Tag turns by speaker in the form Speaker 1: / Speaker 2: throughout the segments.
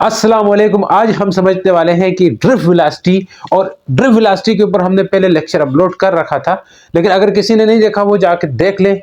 Speaker 1: अस्सलाम वालेकुम। आज हम समझने वाले हैं कि ड्रिफ्ट वेलोसिटी, और ड्रिफ्ट वेलोसिटी के ऊपर हमने पहले लेक्चर अपलोड कर रखा था, लेकिन अगर किसी ने नहीं देखा वो जाके देख ले।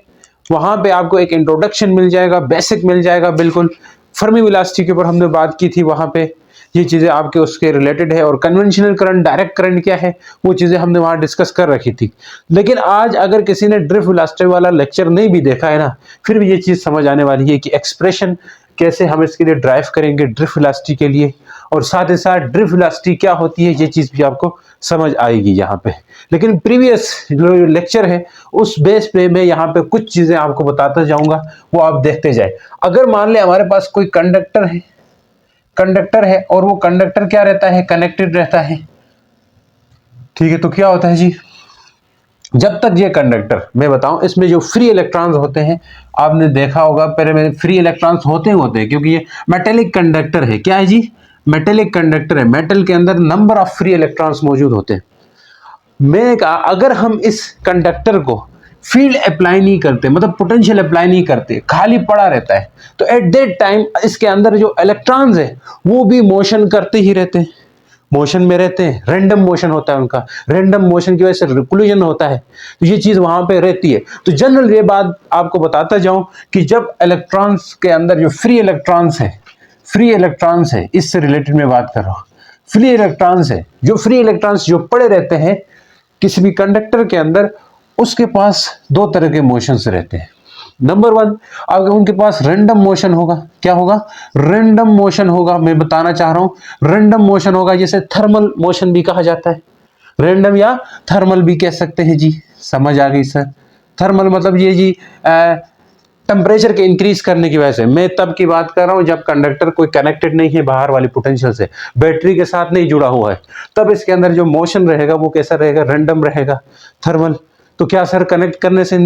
Speaker 1: वहां पे आपको एक इंट्रोडक्शन मिल जाएगा, बेसिक मिल जाएगा। बिल्कुल फर्मी वेलोसिटी के ऊपर हमने बात की थी, वहां पे ये चीजें आपके उसके रिलेटेड है। और कन्वेंशनल करंट, डायरेक्ट करंट क्या है, वो चीजें हमने वहां डिस्कस कर रखी थी। लेकिन आज अगर किसी ने ड्रिफ्ट वेलोसिटी वाला लेक्चर नहीं भी देखा है ना, फिर भी ये चीज समझ आने वाली है कि एक्सप्रेशन कैसे हम इसके लिए ड्राइव करेंगे ड्रिफ्ट वेलोसिटी के लिए, और साथ ही साथ ड्रिफ्ट वेलोसिटी क्या होती है, ये चीज भी आपको समझ आएगी यहाँ पे। लेकिन प्रीवियस जो लेक्चर है उस बेस पे मैं यहाँ पे कुछ चीजें आपको बताता जाऊंगा, वो आप देखते जाए। अगर मान ले हमारे पास कोई कंडक्टर है और वो कंडक्टर क्या रहता है, कनेक्टेड रहता है, ठीक है। तो क्या होता है जी, जब तक ये कंडक्टर, मैं बताऊं, इसमें जो फ्री इलेक्ट्रॉन्स होते हैं, आपने देखा होगा पहले में फ्री इलेक्ट्रॉन्स होते हैं क्योंकि ये मेटेलिक कंडक्टर है। क्या है जी, मेटेलिक कंडक्टर है। मेटल के अंदर नंबर ऑफ फ्री इलेक्ट्रॉन्स मौजूद होते हैं। मैंने कहा अगर हम इस कंडक्टर को फील्ड अप्लाई नहीं करते, मतलब पोटेंशियल अप्लाई नहीं करते, खाली पड़ा रहता है, तो एट दैट टाइम इसके अंदर जो इलेक्ट्रॉन्स है वो भी मोशन करते ही रहते हैं, मोशन में रहते हैं। रैंडम मोशन होता है उनका, रैंडम मोशन की वजह से कोलिजन होता है, तो ये चीज वहां पे रहती है। तो जनरल ये बात आपको बताता जाऊं कि जब इलेक्ट्रॉन्स के अंदर जो फ्री इलेक्ट्रॉन्स है, इससे रिलेटेड मैं बात कर रहा हूं। फ्री इलेक्ट्रॉन्स जो पड़े रहते हैं किसी भी कंडक्टर के अंदर, उसके पास दो तरह के मोशंस रहते हैं। नंबर वन, अगर उनके पास रैंडम मोशन होगा, क्या होगा, रैंडम मोशन होगा। मैं बताना चाह रहा हूं रैंडम मोशन होगा, जिसे थर्मल मोशन भी कहा जाता है। रैंडम या थर्मल भी कह सकते हैं जी, समझ आ गई सर। थर्मल मतलब ये जी टेम्परेचर के इंक्रीज करने की वजह से। मैं तब की बात कर रहा हूं जब कंडक्टर कोई कनेक्टेड नहीं है बाहर वाली पोटेंशियल से, बैटरी के साथ नहीं जुड़ा हुआ है, तब इसके अंदर जो मोशन रहेगा वो कैसा रहेगा, रैंडम रहेगा, थर्मल। तो क्या सर कनेक्ट करने से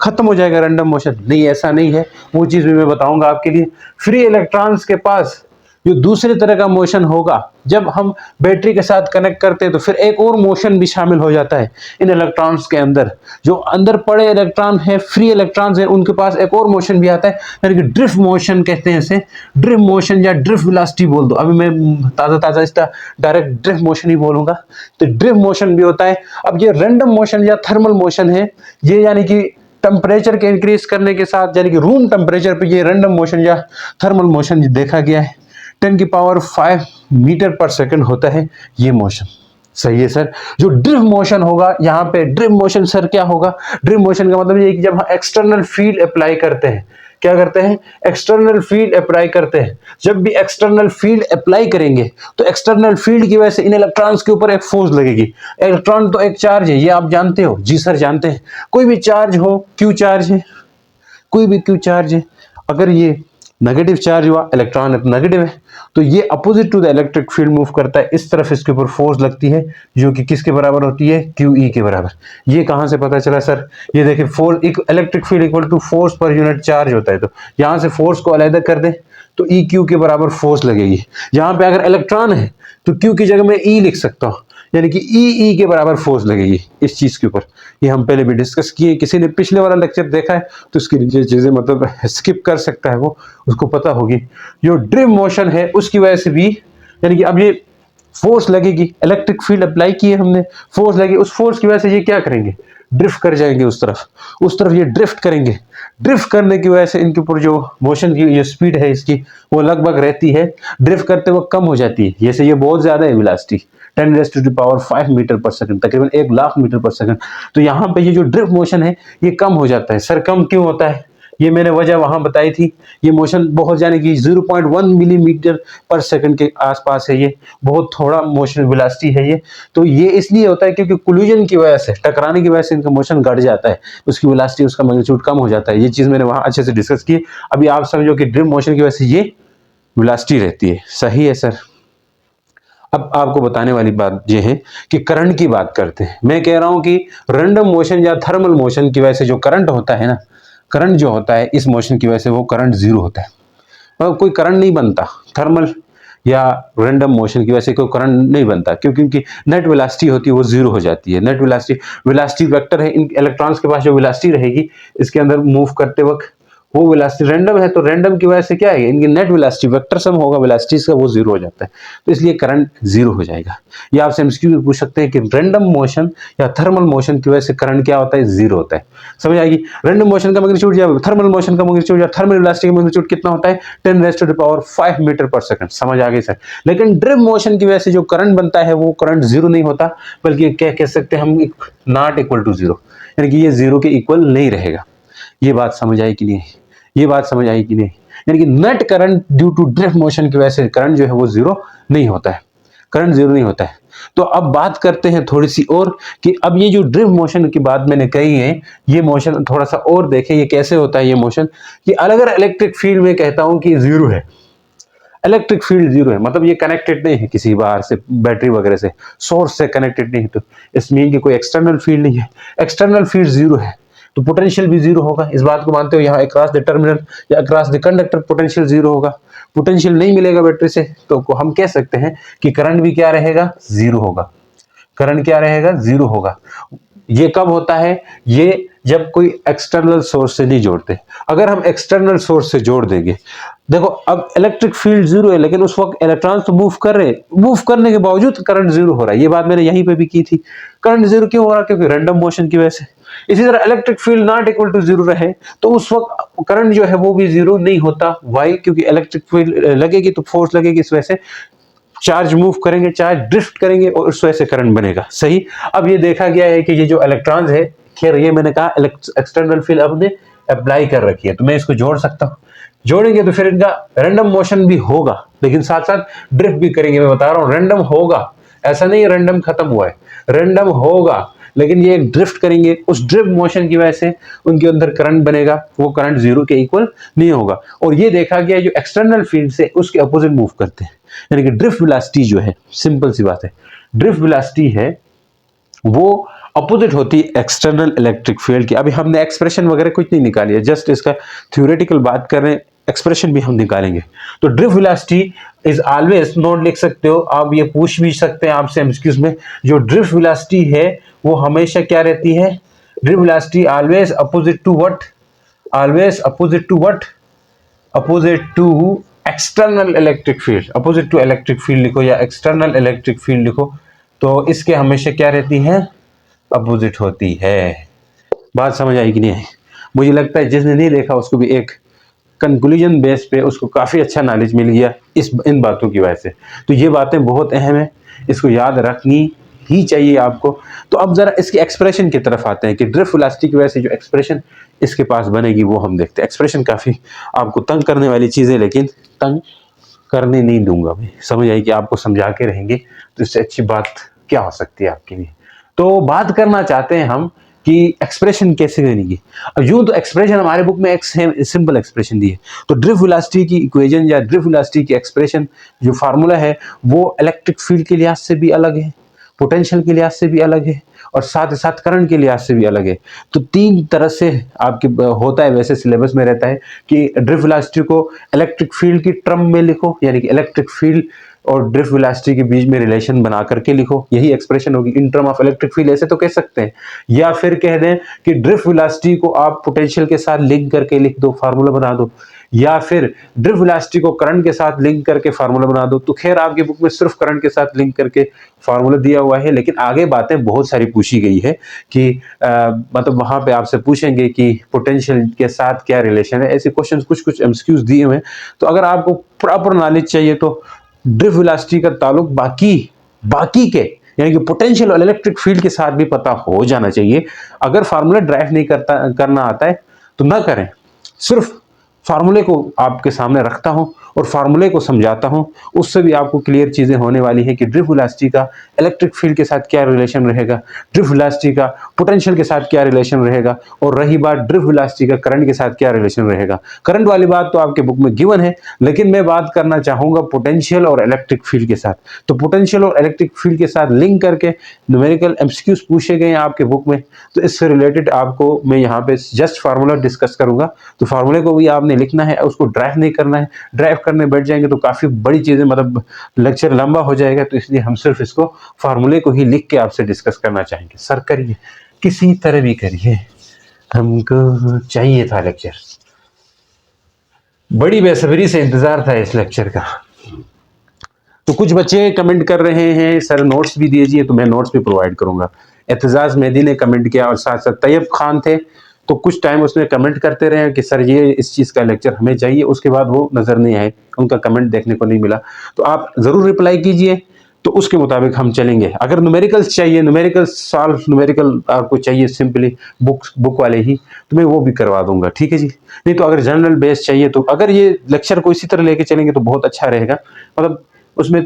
Speaker 1: खत्म हो जाएगा रैंडम मोशन? नहीं, ऐसा नहीं है, वो चीज भी मैं बताऊंगा आपके लिए। फ्री इलेक्ट्रॉन्स के पास जो दूसरे तरह का मोशन होगा, जब हम बैटरी के साथ कनेक्ट करते हैं तो फिर एक और मोशन भी शामिल हो जाता है इन इलेक्ट्रॉन्स के अंदर। जो अंदर पड़े इलेक्ट्रॉन है, फ्री इलेक्ट्रॉन्स है, उनके पास एक और मोशन भी आता है, यानी कि ड्रिफ्ट मोशन कहते हैं इसे। ड्रिफ्ट मोशन या ड्रिफ्ट वेलोसिटी बोल दो, अभी मैं ताजा इसका डायरेक्ट ड्रिफ्ट मोशन ही बोलूंगा। तो ड्रिफ्ट मोशन भी होता है। अब ये रैंडम मोशन या थर्मल मोशन है, ये यानी कि टेम्परेचर के इंक्रीज करने के साथ, यानी कि रूम टेम्परेचर पे ये रैंडम मोशन या थर्मल मोशन देखा गया है। 10 की पावर 5 मीटर पर सेकंड होता है ये मोशन। सही है सर। जो ड्रिफ्ट मोशन होगा, यहाँ पे ड्रिफ्ट मोशन सर क्या होगा, ड्रिफ्ट मोशन का मतलब ये कि जब हम एक्सटर्नल फील्ड अप्लाई करते हैं, क्या करते हैं, एक्सटर्नल फील्ड अप्लाई करते हैं। जब भी एक्सटर्नल फील्ड अप्लाई करेंगे तो एक्सटर्नल फील्ड की वजह से इन इलेक्ट्रॉन्स के ऊपर एक फोर्स लगेगी। इलेक्ट्रॉन तो एक चार्ज है, ये आप जानते हो जी सर, जानते हैं। कोई भी चार्ज हो, क्यू चार्ज है, कोई भी क्यू चार्ज है, अगर ये नेगेटिव चार्ज हुआ, इलेक्ट्रॉन नेगेटिव है, तो ये opposite to the electric field move करता है। इस तरफ इसके ऊपर फोर्स लगती है, जो कि किसके बराबर होती है, क्यू ई के बराबर। ये कहां से पता चला सर, ये देखिए, force electric field equal to force per unit charge होता है। तो यहां से फोर्स को अलग कर दें तो ई क्यू के बराबर फोर्स लगेगी। यहां पे अगर इलेक्ट्रॉन है तो क्यू की जगह में ई लिख सकता हूं, यानी कि ई के बराबर फोर्स लगेगी इस चीज के ऊपर। ये हम पहले भी डिस्कस किए, किसी ने पिछले वाला लेक्चर देखा है तो इसकी चीजें मतलब स्किप कर सकता है, वो उसको पता होगी। जो ड्रिफ्ट मोशन है उसकी वजह से भी, यानी कि अब ये फोर्स लगेगी, इलेक्ट्रिक फील्ड अप्लाई की है हमने, फोर्स लगी, उस फोर्स की वजह से ये क्या करेंगे, ड्रिफ्ट कर जाएंगे उस तरफ ये ड्रिफ्ट करेंगे। ड्रिफ्ट करने की वजह से इनके ऊपर जो मोशन की जो स्पीड है इसकी, वो लगभग रहती है, ड्रिफ्ट करते वक्त कम हो जाती है। जैसे ये बहुत ज्यादा है वेलोसिटी, 10⁻⁵ मीटर पर सेकंड, तकरीबन 1,00,000 मीटर पर सेकंड। तो यहाँ पे ये जो ड्रिफ्ट मोशन है ये कम हो जाता है। सर कम क्यों होता है, ये मैंने वजह वहां बताई थी। ये मोशन बहुत, यानी कि 0.1 मिलीमीटर पर सेकंड के आसपास है, ये बहुत थोड़ा मोशन वेलोसिटी है ये। तो ये इसलिए होता है क्योंकि कोलिजन की वजह से, टकराने की वजह से इनका मोशन घट जाता है, उसकी वेलोसिटी, उसका मैग्नीट्यूड कम हो जाता है। ये चीज मैंने वहां अच्छे से डिस्कस की। अभी आप समझो कि ड्रिफ्ट मोशन की वजह से ये वेलोसिटी रहती है। सही है सर। अब आपको बताने वाली बात यह है कि करंट की बात करते हैं। मैं कह रहा हूं कि रैंडम मोशन या थर्मल मोशन की वजह से जो करंट होता है ना, करंट जो होता है इस मोशन की वजह से, वो करंट जीरो होता है। मतलब कोई करंट नहीं बनता थर्मल या रैंडम मोशन की वजह से, कोई करंट नहीं बनता, क्योंकि उनकी नेट वेलोसिटी होती है वो जीरो हो जाती है। नेट वेलोसिटी वेक्टर है, इन इलेक्ट्रॉन्स के पास जो वेलोसिटी रहेगी इसके अंदर मूव करते वक्त, वो वेलोसिटी रैंडम है, तो रैंडम की वजह से क्या है, इनकी नेट वेलोसिटी वेक्टर सम होगा वेलोसिटीज का, वो जीरो हो जाता है, तो इसलिए करंट जीरो हो जाएगा। ये आपसे एमसीक्यू में पूछ सकते हैं कि रैंडम मोशन या थर्मल मोशन की वजह से करंट क्या होता है, जीरो होता है। समझ आएगी। रैंडम मोशन का मैग्नीट्यूड या थर्मल मोशन का मैग्नीट्यूड या थर्मल वेलोसिटी का मैग्नीट्यूड कितना होता है, 10⁻⁵ मीटर पर सेकंड। समझ आ गई सर। लेकिन ड्रिफ्ट मोशन की वजह से जो करंट बनता है वो करंट जीरो नहीं होता, बल्कि क्या कह सकते हैं हम, नॉट इक्वल टू जीरो, यानी कि ये जीरो के इक्वल नहीं रहेगा। ये बात समझ आई कि नहीं, ये बात समझ आई कि नहीं, यानी कि net current due to drift motion की वजह से करंट जो है वो जीरो नहीं होता है, करंट जीरो नहीं होता है। तो अब बात करते हैं थोड़ी सी और कि अब ये जो ड्रिफ्ट मोशन की बात मैंने कही है, ये मोशन थोड़ा सा और देखें ये कैसे होता है। ये मोशन कि अगर इलेक्ट्रिक फील्ड में कहता हूं कि जीरो है, इलेक्ट्रिक फील्ड जीरो है, मतलब ये कनेक्टेड नहीं है किसी बाहर से बैटरी वगैरह से, सोर्स से कनेक्टेड नहीं है, तो इसमें कि कोई एक्सटर्नल फील्ड नहीं है, एक्सटर्नल फील्ड जीरो है, तो पोटेंशियल भी जीरो होगा। इस बात को मानते हो, यहाँ अक्रॉस द टर्मिनल या across the conductor potential zero होगा, पोटेंशियल नहीं मिलेगा बैटरी से, तो हम कह सकते हैं कि करंट भी क्या रहेगा, जीरो होगा। करंट क्या रहेगा, जीरो होगा। ये कब होता है, ये जब कोई एक्सटर्नल सोर्स से नहीं जोड़ते। अगर हम एक्सटर्नल सोर्स से जोड़ देंगे, देखो अब इलेक्ट्रिक फील्ड जीरो है, लेकिन उस वक्त इलेक्ट्रॉन्स तो मूव कर रहे हैं, मूव करने के बावजूद करंट जीरो हो रहा है। ये बात मैंने यहीं पे भी की थी। करंट जीरो क्यों हो रहा है, क्योंकि रैंडम मोशन की वजह से। इसी तरह electric field not equal to zero रहे तो उस वक्त करंट जो है वो भी जीरो नहीं होता। वाई, क्योंकि इलेक्ट्रिक फील्ड लगेगी तो फोर्स लगेगी, इस वजह से चार्ज मूव करेंगे, चार्ज ड्रिफ्ट करेंगे और उस वजह से करंट बनेगा। सही। अब ये देखा गया है कि ये जो इलेक्ट्रॉन्स है, खैर ये मैंने कहा एक्सटर्नल फील्ड अपने अप्लाई कर रखी है, तो मैं इसको जोड़ सकता हूं। जोड़ेंगे तो फिर इनका रैंडम मोशन भी होगा, लेकिन साथ साथ ड्रिफ्ट भी करेंगे। मैं बता रहा हूं रैंडम होगा, ऐसा नहीं रैंडम खत्म हुआ है, रैंडम होगा, लेकिन ये ड्रिफ्ट करेंगे। उस ड्रिफ्ट मोशन की वजह से उनके अंदर करंट बनेगा, वो करंट जीरो के इक्वल नहीं होगा। और ये देखा गया जो एक्सटर्नल फील्ड से उसके अपोजिट मूव करते हैं, यानी कि ड्रिफ्ट वेलोसिटी जो है, सिंपल सी बात है, ड्रिफ्ट वेलोसिटी है वो अपोजिट होती है एक्सटर्नल इलेक्ट्रिक फील्ड की। अभी हमने एक्सप्रेशन वगैरह कुछ नहीं निकाली है, जस्ट इसका थ्योरेटिकल बात कर रहे हैं, एक्सप्रेशन भी हम निकालेंगे। तो drift velocity is always, note लिख सकते हो आप, ये पूछ भी सकते हैं आपसे एमसीक्यूज में, जो ड्रिफ्ट वेलोसिटी है वो हमेशा क्या रहती है, drift velocity always opposite to what, always opposite to what, opposite to external electric field. Opposite to electric field लिखो या एक्सटर्नल इलेक्ट्रिक फील्ड लिखो, तो इसके हमेशा क्या रहती है, अपोजिट होती है। बात समझ आई कि नहीं आई? मुझे लगता है जिसने नहीं देखा उसको भी एक कंक्लूजन बेस पे उसको काफी अच्छा नॉलेज मिल गया इन बातों की वजह से। तो ये बातें बहुत अहम है, इसको याद रखनी ही चाहिए आपको। तो अब जरा इसकी एक्सप्रेशन की तरफ आते हैं कि ड्रिफ्ट वेलोसिटी की वजह से जो एक्सप्रेशन इसके पास बनेगी वो हम देखते हैं। एक्सप्रेशन काफी आपको तंग करने वाली चीज है, लेकिन तंग करने नहीं दूंगा मैं। समझ आई कि आपको समझा के रहेंगे तो इससे अच्छी बात क्या हो सकती है आपके लिए। तो बात करना चाहते हैं हम कि एक्सप्रेशन कैसे बनेगी। अब यूं तो एक्सप्रेशन हमारे बुक में एक सिंपल एक्सप्रेशन दी है, तो ड्रिफ्ट वेलोसिटी की इक्वेशन या ड्रिफ्ट वेलोसिटी की एक्सप्रेशन जो फार्मूला है वो इलेक्ट्रिक फील्ड के लिहाज से भी अलग है, पोटेंशियल के लिहाज से भी अलग है, और साथ ही साथ करंट के लिहाज से भी अलग है। तो तीन तरह से आपके होता है, वैसे सिलेबस में रहता है कि ड्रिफ्ट वेलोसिटी को इलेक्ट्रिक फील्ड की टर्म में लिखो, यानी कि इलेक्ट्रिक फील्ड और ड्रिफ्ट वेलोसिटी के बीच में रिलेशन बना करके लिखो, यही एक्सप्रेशन होगी इन टर्म ऑफ इलेक्ट्रिक फील्ड, ऐसे तो कह सकते हैं। या फिर कह दें कि ड्रिफ्ट वेलोसिटी को आप पोटेंशियल के साथ लिंक करके लिख दो, फार्मूला बना दो, या फिर ड्रिफ्ट वेलोसिटी को करंट के साथ लिंक करके फार्मूला बना दो। तो खैर आपके बुक में सिर्फ करंट के साथ लिंक करके फार्मूला दिया हुआ है, लेकिन आगे बातें बहुत सारी पूछी गई है कि मतलब वहां पे आपसे पूछेंगे कि पोटेंशियल के साथ क्या रिलेशन है, ऐसे क्वेश्चन कुछ एमसीक्यूज दिए हुए हैं। तो अगर आपको प्रॉपर नॉलेज चाहिए तो ड्रिफ्ट वेलोसिटी का ताल्लुक बाकी के यानी कि पोटेंशियल और इलेक्ट्रिक फील्ड के साथ भी पता हो जाना चाहिए। अगर फार्मूला ड्राइव नहीं करना आता है तो ना करें, सिर्फ फार्मूले को आपके सामने रखता हूं और फार्मूले को समझाता हूं, उससे भी आपको क्लियर चीजें होने वाली है कि ड्रिफ्ट वेलोसिटी का इलेक्ट्रिक फील्ड के साथ क्या रिलेशन रहेगा, ड्रिफ्ट वेलोसिटी का पोटेंशियल के साथ क्या रिलेशन रहेगा, और रही बात ड्रिफ्ट वेलोसिटी का करंट के साथ क्या रिलेशन रहेगा। करंट वाली बात तो आपके बुक में गिवन है, लेकिन मैं बात करना चाहूंगा पोटेंशियल और इलेक्ट्रिक फील्ड के साथ। तो पोटेंशियल और इलेक्ट्रिक फील्ड के साथ लिंक करके न्यूमेरिकल एमसीक्यूज पूछे गए हैं आपके बुक में, तो इससे रिलेटेड आपको मैं यहाँ पे जस्ट फार्मूला डिस्कस करूंगा। तो फार्मूले को भी आपने लिखना है, उसको ड्राइव नहीं करना है। ड्राइव करने बैठ जाएंगे तो काफी बड़ी चीजें, मतलब लेक्चर लंबा हो जाएगा, तो इसलिए हम सिर्फ इसको फार्मूले को ही लिख के आपसे डिस्कस करना चाहेंगे। सर करिए, किसी तरह भी करिए, हमको चाहिए था लेक्चर। बड़ी बेसब्री से इंतजार था इस लेक्चर का। तो कुछ बच्चे कमेंट कर रहे हैं सर नोट्स भी दीजिए, तो मैं नोट्स भी प्रोवाइड करूंगा। एतजाज मेहदी ने कमेंट किया और साथ साथ तैयब खान थे, तो कुछ टाइम उसमें कमेंट करते रहे कि सर ये इस चीज़ का लेक्चर हमें चाहिए, उसके बाद वो नज़र नहीं आए, उनका कमेंट देखने को नहीं मिला। तो आप ज़रूर रिप्लाई कीजिए, तो उसके मुताबिक हम चलेंगे। अगर न्यूमेरिकल्स चाहिए, न्यूमेरिकल आपको चाहिए सिंपली बुक वाले ही, तो मैं वो भी करवा दूंगा, ठीक है जी। नहीं तो अगर जनरल बेस चाहिए, तो अगर ये लेक्चर को इसी तरह लेके चलेंगे तो बहुत अच्छा रहेगा। मतलब उसमें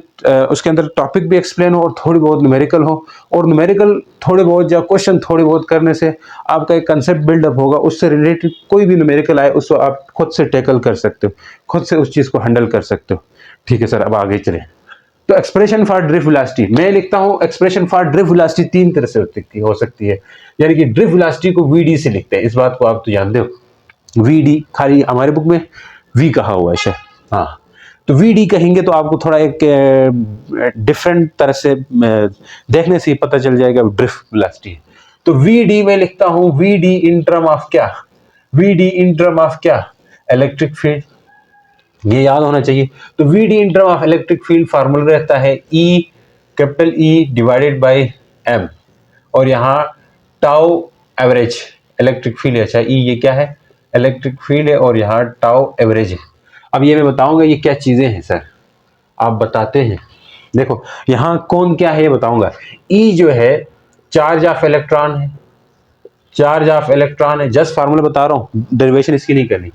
Speaker 1: उसके अंदर टॉपिक भी एक्सप्लेन हो और थोड़ी बहुत न्यूमेरिकल हो, और न्यूमेरिकल थोड़े बहुत या क्वेश्चन थोड़े बहुत करने से आपका एक कंसेप्ट बिल्डअप होगा, उससे रिलेटेड कोई भी न्यूमेरिकल आए उसको आप खुद से टैकल कर सकते हो, खुद से उस चीज़ को हैंडल कर सकते हो। ठीक है सर, अब आगे चलें। तो एक्सप्रेशन फॉर ड्रिफ्ट वेलोसिटी मैं लिखता हूं, एक्सप्रेशन फॉर ड्रिफ्ट वेलोसिटी तीन तरह से हो सकती है। यानी कि ड्रिफ्ट वेलोसिटी को वीडी से लिखते हैं, इस बात को आप तो जानते हो। वीडी खाली हमारे बुक में वी कहा हुआ है शायद, हाँ। तो वीडी कहेंगे तो आपको थोड़ा एक डिफरेंट तरह से देखने से ही पता चल जाएगा ड्रिफ्ट वेलोसिटी है। तो वीडी मैं लिखता हूं, वीडी इन टर्म ऑफ क्या, वीडी इन टर्म ऑफ क्या, इलेक्ट्रिक फील्ड, ये याद होना चाहिए। तो V D in term of electric field formula रहता है E, capital E divided by M, और यहाँ टाउ एवरेज इलेक्ट्रिक फील्ड है। अच्छा ई ये क्या है, इलेक्ट्रिक फील्ड है, और यहाँ टाउ एवरेज है। अब ये मैं बताऊंगा ये क्या चीजें हैं सर, आप बताते हैं। देखो यहाँ कौन क्या है ये बताऊंगा। ई जो है चार्ज ऑफ इलेक्ट्रॉन है, चार्ज ऑफ इलेक्ट्रॉन है, जस्ट फार्मूला बता रहा हूँ, डेरिवेशन इसकी नहीं करनी।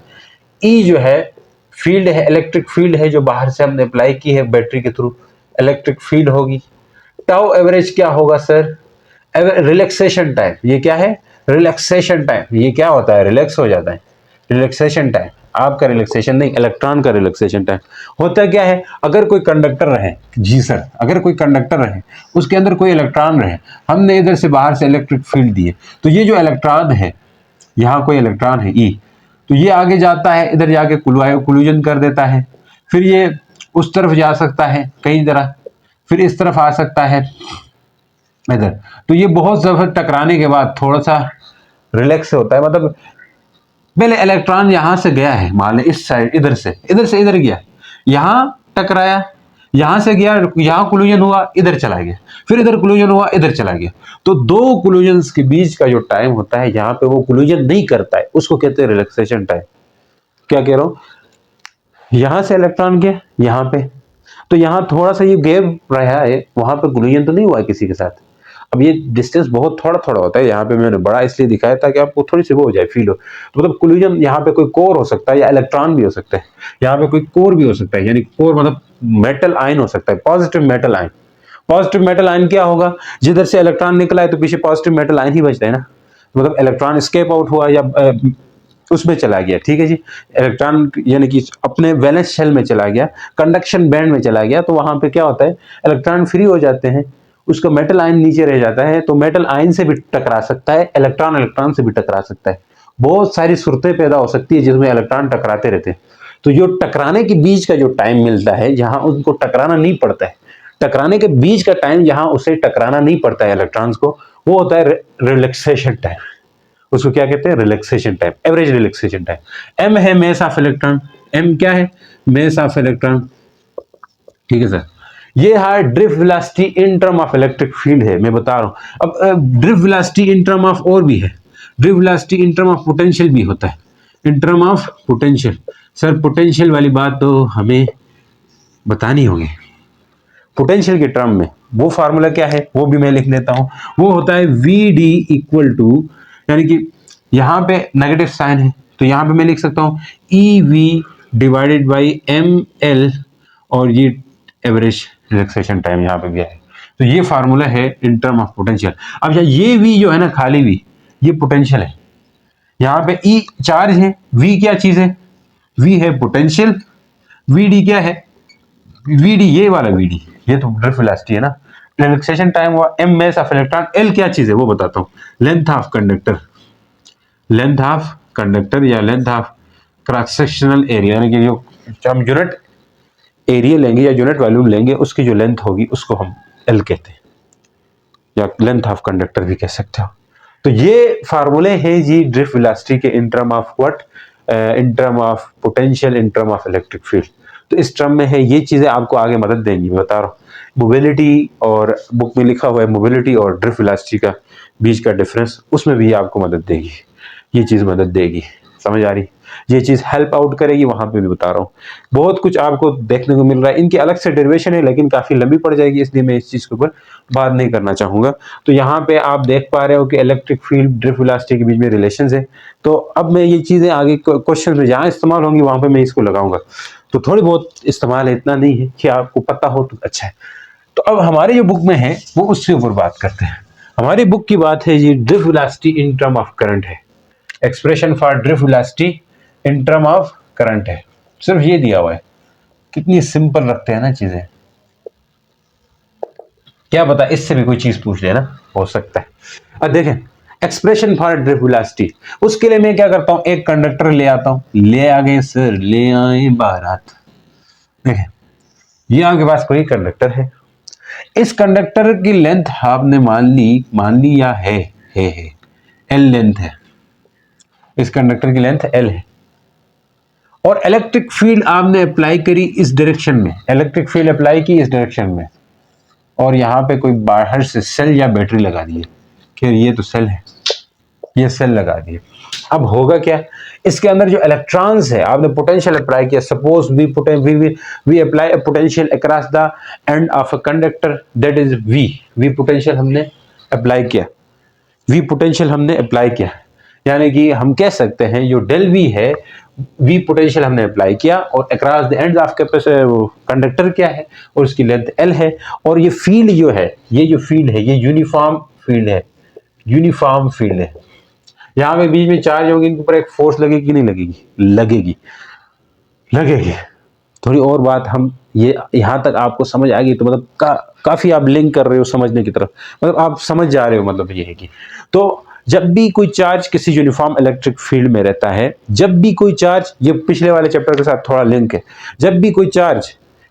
Speaker 1: ई जो है फील्ड है, इलेक्ट्रिक फील्ड है जो बाहर से हमने अप्लाई की है बैटरी के थ्रू, इलेक्ट्रिक फील्ड होगी। टाउ एवरेज क्या होगा सर, रिलैक्सेशन टाइम, ये क्या है, रिलैक्सेशन टाइम, ये क्या होता है, रिलैक्स हो जाता है, रिलैक्सेशन टाइम, आपका रिलैक्सेशन नहीं, इलेक्ट्रॉन का रिलैक्सेशन टाइम होता क्या है। अगर कोई कंडक्टर रहे, जी सर, अगर कोई कंडक्टर रहे, उसके अंदर कोई इलेक्ट्रॉन रहे, हमने इधर से बाहर से इलेक्ट्रिक फील्ड दिए, तो ये जो इलेक्ट्रॉन है, यहाँ कोई इलेक्ट्रॉन है ई, तो ये आगे जाता है, इधर जाके कोलिजन कर देता है, फिर ये उस तरफ जा सकता है कई तरह, फिर इस तरफ आ सकता है इधर। तो ये बहुत ज्यादा टकराने के बाद थोड़ा सा रिलैक्स होता है। मतलब पहले इलेक्ट्रॉन यहां से गया है, मान लें इस साइड, इधर से इधर गया, यहां टकराया, यहां से गया, यहां कोलिजन हुआ, इधर चला गया, फिर इधर कोलिजन हुआ, इधर चला गया। तो दो कोलिजन्स के बीच का जो टाइम होता है, यहाँ पे वो कोलिजन नहीं करता है, उसको कहते हैं रिलैक्सेशन टाइम। क्या कह रहा हूं, यहां से इलेक्ट्रॉन गया यहां पे, तो यहां थोड़ा सा ये गैप रहा है, वहां पे कोलिजन तो नहीं हुआ है किसी के साथ। अब ये डिस्टेंस बहुत थोड़ा थोड़ा होता है, यहाँ पे मैंने बड़ा इसलिए दिखाया था कि आपको थोड़ी सी वो हो जाए, फील हो। तो मतलब कोलिजन यहाँ पे कोई कोर हो सकता है या इलेक्ट्रॉन भी हो सकता है, यहाँ पे कोई कोर भी हो सकता है, यानी कोर मतलब मेटल आयन हो सकता है, positive metal ion. Positive metal ion क्या होगा, जिधर से इलेक्ट्रॉन निकला है तो पीछे पॉजिटिव मेटल आयन ही बचता है ना, मतलब इलेक्ट्रॉन स्केप आउट हुआ या उसमें चला गया, ठीक है जी। इलेक्ट्रॉन यानी कि अपने वैलेंस शेल में चला गया, कंडक्शन बैंड में चला गया, तो वहां पे क्या होता है, इलेक्ट्रॉन फ्री हो जाते हैं, उसका मेटल आयन नीचे रह जाता है, तो मेटल आयन से भी टकरा सकता है, इलेक्ट्रॉन इलेक्ट्रॉन से भी टकरा सकता है। बहुत सारी सूरतें पैदा हो सकती है जिसमें इलेक्ट्रॉन टकराते रहते हैं। तो जो टकराने के बीच का जो टाइम मिलता है, जहां उनको टकराना नहीं पड़ता है, टकराने के बीच का टाइम जहां उसे टकराना नहीं पड़ता है इलेक्ट्रॉन्स को, वो होता है रिलैक्सेशन टाइम। उसको क्या कहते हैं, relaxation time, average relaxation time. M है मास ऑफ इलेक्ट्रॉन, एम क्या है, मास ऑफ इलेक्ट्रॉन, ठीक है सर। ये है drift velocity in term of electric field है, मैं बता रहा हूं। अब drift velocity in term of और भी है, drift velocity in term of potential भी होता है, इन term of potential. Sir potential वाली बात तो हमें बतानी होगी, पोटेंशियल के टर्म में वो फार्मूला क्या है वो भी मैं लिख लेता हूं। वो होता है वी डी इक्वल टू, यानी कि यहां पे नेगेटिव साइन है, तो यहां पे मैं लिख सकता हूं E V divided by M L, और ये एवरेज रिलैक्सेशन टाइम यहाँ पे गया है। तो ये फार्मूला है इन टर्म ऑफ पोटेंशियल। अब ये वी जो है ना, खाली वी, ये पोटेंशियल है, यहाँ पे ई चार्ज है, वी क्या चीज है, वी है पोटेंशियल, वी डी क्या है, वी डी ये वाला वी डी, ये तो ड्रिफ्ट वेलोसिटी है ना। रिलैक्सेशन टाइम हुआ M mass of electron, L क्या चीज है वो बताता हूँ, length of conductor, length of conductor या length of cross sectional area, यानी कि जो हम यूनिट एरिया लेंगे या यूनिट वॉल्यूम लेंगे, उसकी जो लेंथ होगी उसको हम एल कहते हैं, या लेंथ ऑफ कंडक्टर भी कह सकते हो। तो ये फार्मूले हैं जी ड्रिफ्ट वेलोसिटी के इन term of what, in term of potential, in term of electric field. तो इस टर्म में है, ये चीजें आपको आगे मदद देंगी, मैं बता रहा हूँ। मोबिलिटी, और बुक में लिखा हुआ है मोबिलिटी और ड्रिफ्ट वेलोसिटी का बीच का डिफरेंस, उसमें भी आपको मदद देगी, ये चीज मदद देगी। समझ आ रही? ये चीज हेल्प आउट करेगी, वहां पे भी बता रहा हूँ। बहुत कुछ आपको देखने को मिल रहा है। इनकी अलग से डेरिवेशन है, लेकिन काफी लंबी पड़ जाएगी, इसलिए मैं इस चीज के ऊपर बात नहीं करना चाहूंगा। तो यहाँ पे आप देख पा रहे हो कि इलेक्ट्रिक फील्ड, ड्रिफ्ट वेलोसिटी के बीच में रिलेशन है। तो अब मैं ये चीजें आगे क्वेश्चन में जहां इस्तेमाल होंगी वहां पर मैं इसको लगाऊंगा। तो थोड़ी बहुत इस्तेमाल है, इतना नहीं है कि आपको पता हो तो अच्छा है। तो अब हमारे जो बुक में है वो उसके ऊपर बात करते हैं। हमारी बुक की बात है जी, drift velocity in term of current है। Expression for drift velocity in term of current है, सिर्फ ये दिया हुआ है। कितनी सिंपल रखते हैं ना चीजें। क्या पता इससे भी कोई चीज पूछ लेना, हो सकता है। अब देखें, एक्सप्रेशन फॉर ड्रिफ्ट वेलोसिटी, उसके लिए मैं क्या करता हूं, एक कंडक्टर ले आता हूं। ले आ गए सर, ले आए बारात। देखें, ये आपके पास कोई कंडक्टर है। इस कंडक्टर की लेंथ आपने मान ली या है एल लेंथ है। इस कंडक्टर की लेंथ एल है, और इलेक्ट्रिक फील्ड आपने अप्लाई करी इस डायरेक्शन में, इलेक्ट्रिक फील्ड अप्लाई की इस डायरेक्शन में, और यहां पे कोई बाहर से सेल या बैटरी लगा दी है। खैर ये तो सेल है, ये सेल लगा दिए। अब होगा क्या, इसके अंदर जो इलेक्ट्रॉन्स है, आपने पोटेंशियल अप्लाई किया। Suppose we apply a potential across the end of a conductor, that is V potential हमने अप्लाई किया, वी पोटेंशियल हमने अप्लाई किया। यानी कि हम कह सकते हैं जो डेल वी है, वी पोटेंशियल हमने अप्लाई किया, और across the end of conductor क्या है, और उसकी लेंथ एल है। और ये फील्ड जो है, ये जो फील्ड है, ये यूनिफॉर्म फील्ड है, यूनिफॉर्म फील्ड है। यहां पे बीच में चार्ज होगी, इनके ऊपर एक फोर्स लगेगी कि नहीं लगेगी? लगेगी, लगेगी। थोड़ी और बात हम ये यहां तक आपको समझ आ गई तो मतलब काफी आप लिंक कर रहे हो समझने की तरफ, मतलब आप समझ जा रहे हो, मतलब ये है कि तो जब भी कोई चार्ज किसी यूनिफॉर्म इलेक्ट्रिक फील्ड में रहता है, जब भी कोई चार्ज, ये पिछले वाले चैप्टर के साथ थोड़ा लिंक है, जब भी कोई चार्ज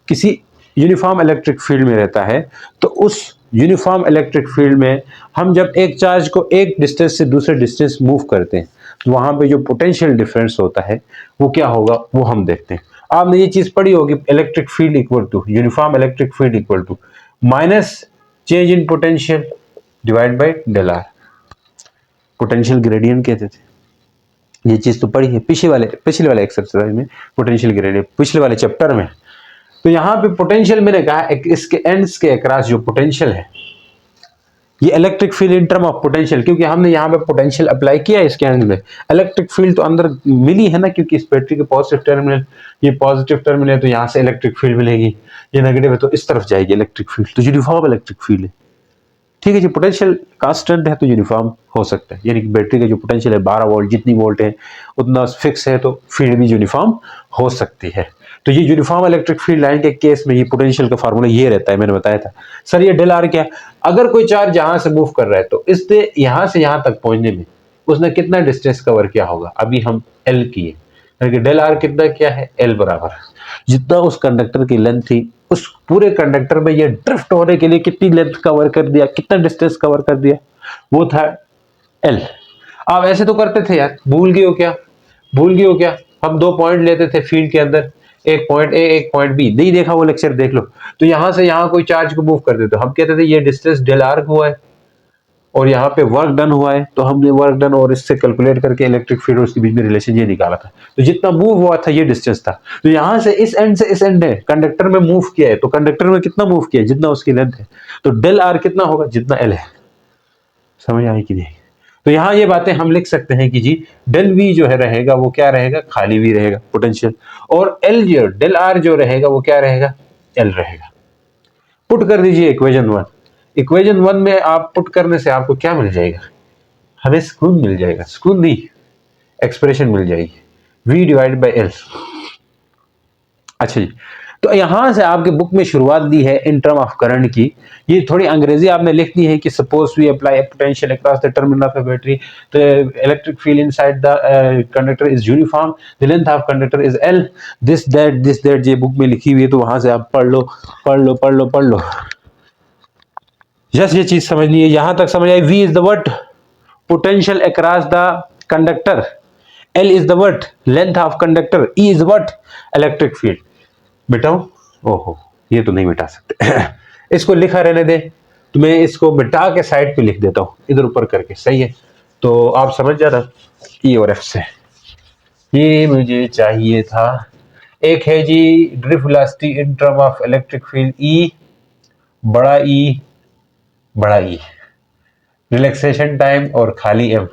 Speaker 1: किसी यूनिफॉर्म इलेक्ट्रिक फील्ड में रहता है, तो उस यूनिफॉर्म इलेक्ट्रिक फील्ड में हम जब एक चार्ज को एक डिस्टेंस से दूसरे डिस्टेंस मूव करते हैं, तो वहां पे जो पोटेंशियल डिफरेंस होता है वो क्या होगा, वो हम देखते हैं। आपने ये चीज पढ़ी होगी, electric field equal to, uniform electric field equal to minus change in potential divide by del R, potential gradient कहते थे। ये चीज तो पढ़ी है पिछले वाले एक्सरसाइज में, पोटेंशियल ग्रेडियंट पिछले वाले चैप्टर में। तो यहां पे पोटेंशियल मैंने कहा इसके एंड्स के अक्रॉस जो पोटेंशियल है, ये electric field in term of potential, क्योंकि हमने यहाँ पे पोटेंशियल अप्लाई किया है इसके एंड में। इलेक्ट्रिक फील्ड तो अंदर मिली है ना, क्योंकि इस बैटरी के पॉजिटिव टर्मिनल, ये पॉजिटिव टर्मिनल है, तो यहाँ से इलेक्ट्रिक फील्ड मिलेगी। ये नेगेटिव है तो इस तरफ जाएगी इलेक्ट्रिक फील्ड, तो यूनिफॉर्म इलेक्ट्रिक फील्ड है। ठीक है जी, पोटेंशियल कांस्टेंट है तो यूनिफॉर्म हो सकता है, यानी कि बैटरी का जो पोटेंशियल है 12 वोल्ट, जितनी वोल्ट है उतना फिक्स है, तो फील्ड भी यूनिफॉर्म हो सकती है। तो ये यूनिफॉर्म इलेक्ट्रिक फील्ड लाइन के केस में ये पोटेंशियल का फार्मूला ये रहता है, मैंने बताया था। सर ये डेल आर क्या, अगर कोई चार्ज यहां से मूव कर रहा है तो इससे यहां से यहां तक पहुंचने में उसने कितना डिस्टेंस कवर किया होगा, अभी हम एल किए, डेल आर कितना क्या है, एल बराबर जितना उस कंडक्टर की लेंथ थी, उस पूरे कंडक्टर में ये ड्रिफ्ट होने के लिए कितनी लेंथ कवर कर दिया, कितना डिस्टेंस कवर कर दिया, वो था एल। आप ऐसे तो करते थे यार, भूल गए हो क्या, भूल गए हो क्या? हम 2 पॉइंट लेते थे फील्ड के अंदर, एक पॉइंट ए एक पॉइंट बी, नहीं देखा वो लेक्चर देख लो। तो यहां से यहां कोई चार्ज को मूव कर देते, हम कहते थे ये डिस्टेंस डेल आर हुआ है, और यहाँ पे वर्क डन हुआ है, तो हमने वर्क डन और इससे कैलकुलेट करके इलेक्ट्रिक फील्ड और उसके बीच में रिलेशन ये निकाला था। तो जितना मूव हुआ था ये डिस्टेंस था, तो यहाँ से इस एंड है, कंडक्टर में मूव किया है, तो कंडक्टर में कितना मूव किया है, जितना उसकी लेंथ है, तो डेल आर कितना होगा, जितना एल है। समझ आई कि नहीं? तो यहाँ ये बातें हम लिख सकते हैं कि जी डेल वी जो है रहेगा वो क्या रहेगा, खाली वी रहेगा पोटेंशियल, और एल जो डेल आर जो रहेगा वो क्या रहेगा, एल रहेगा। पुट कर दीजिए इक्वेशन 1। इक्वेशन 1 में आप पुट करने से आपको क्या मिल जाएगा, हमें स्कून मिल जाएगा, स्कून नहीं, एक्सप्रेशन मिल जाएगी, v डिवाइड बाई एल। अच्छा जी, तो यहां से आपके बुक में शुरुआत दी है इन टर्म ऑफ करंट की। ये थोड़ी अंग्रेजी आपने लिख दी है कि suppose we apply a potential across the terminal of a battery, the electric field inside the conductor is uniform, the length of conductor is L, this that ये बुक में लिखी हुई है, तो वहां से आप पढ़ लो पढ़ लो पढ़ लो पढ़ लो। यस, ये चीज समझनी है, यहां तक समझ आई। v is the what, potential across the conductor L is the what? Length of conductor. E is what? Electric field. मिटाओ? ओहो, ये तो नहीं मिटा सकते। इसको लिखा रहने दे, तो मैं इसको मिटा के साइड पे लिख देता हूं, इधर ऊपर करके, सही है? तो आप समझ जाना E और F से। ये मुझे चाहिए था। एक है जी drift velocity in term of electric field E, बड़ा E, बड़ा E, रिलैक्सेशन टाइम और खाली M।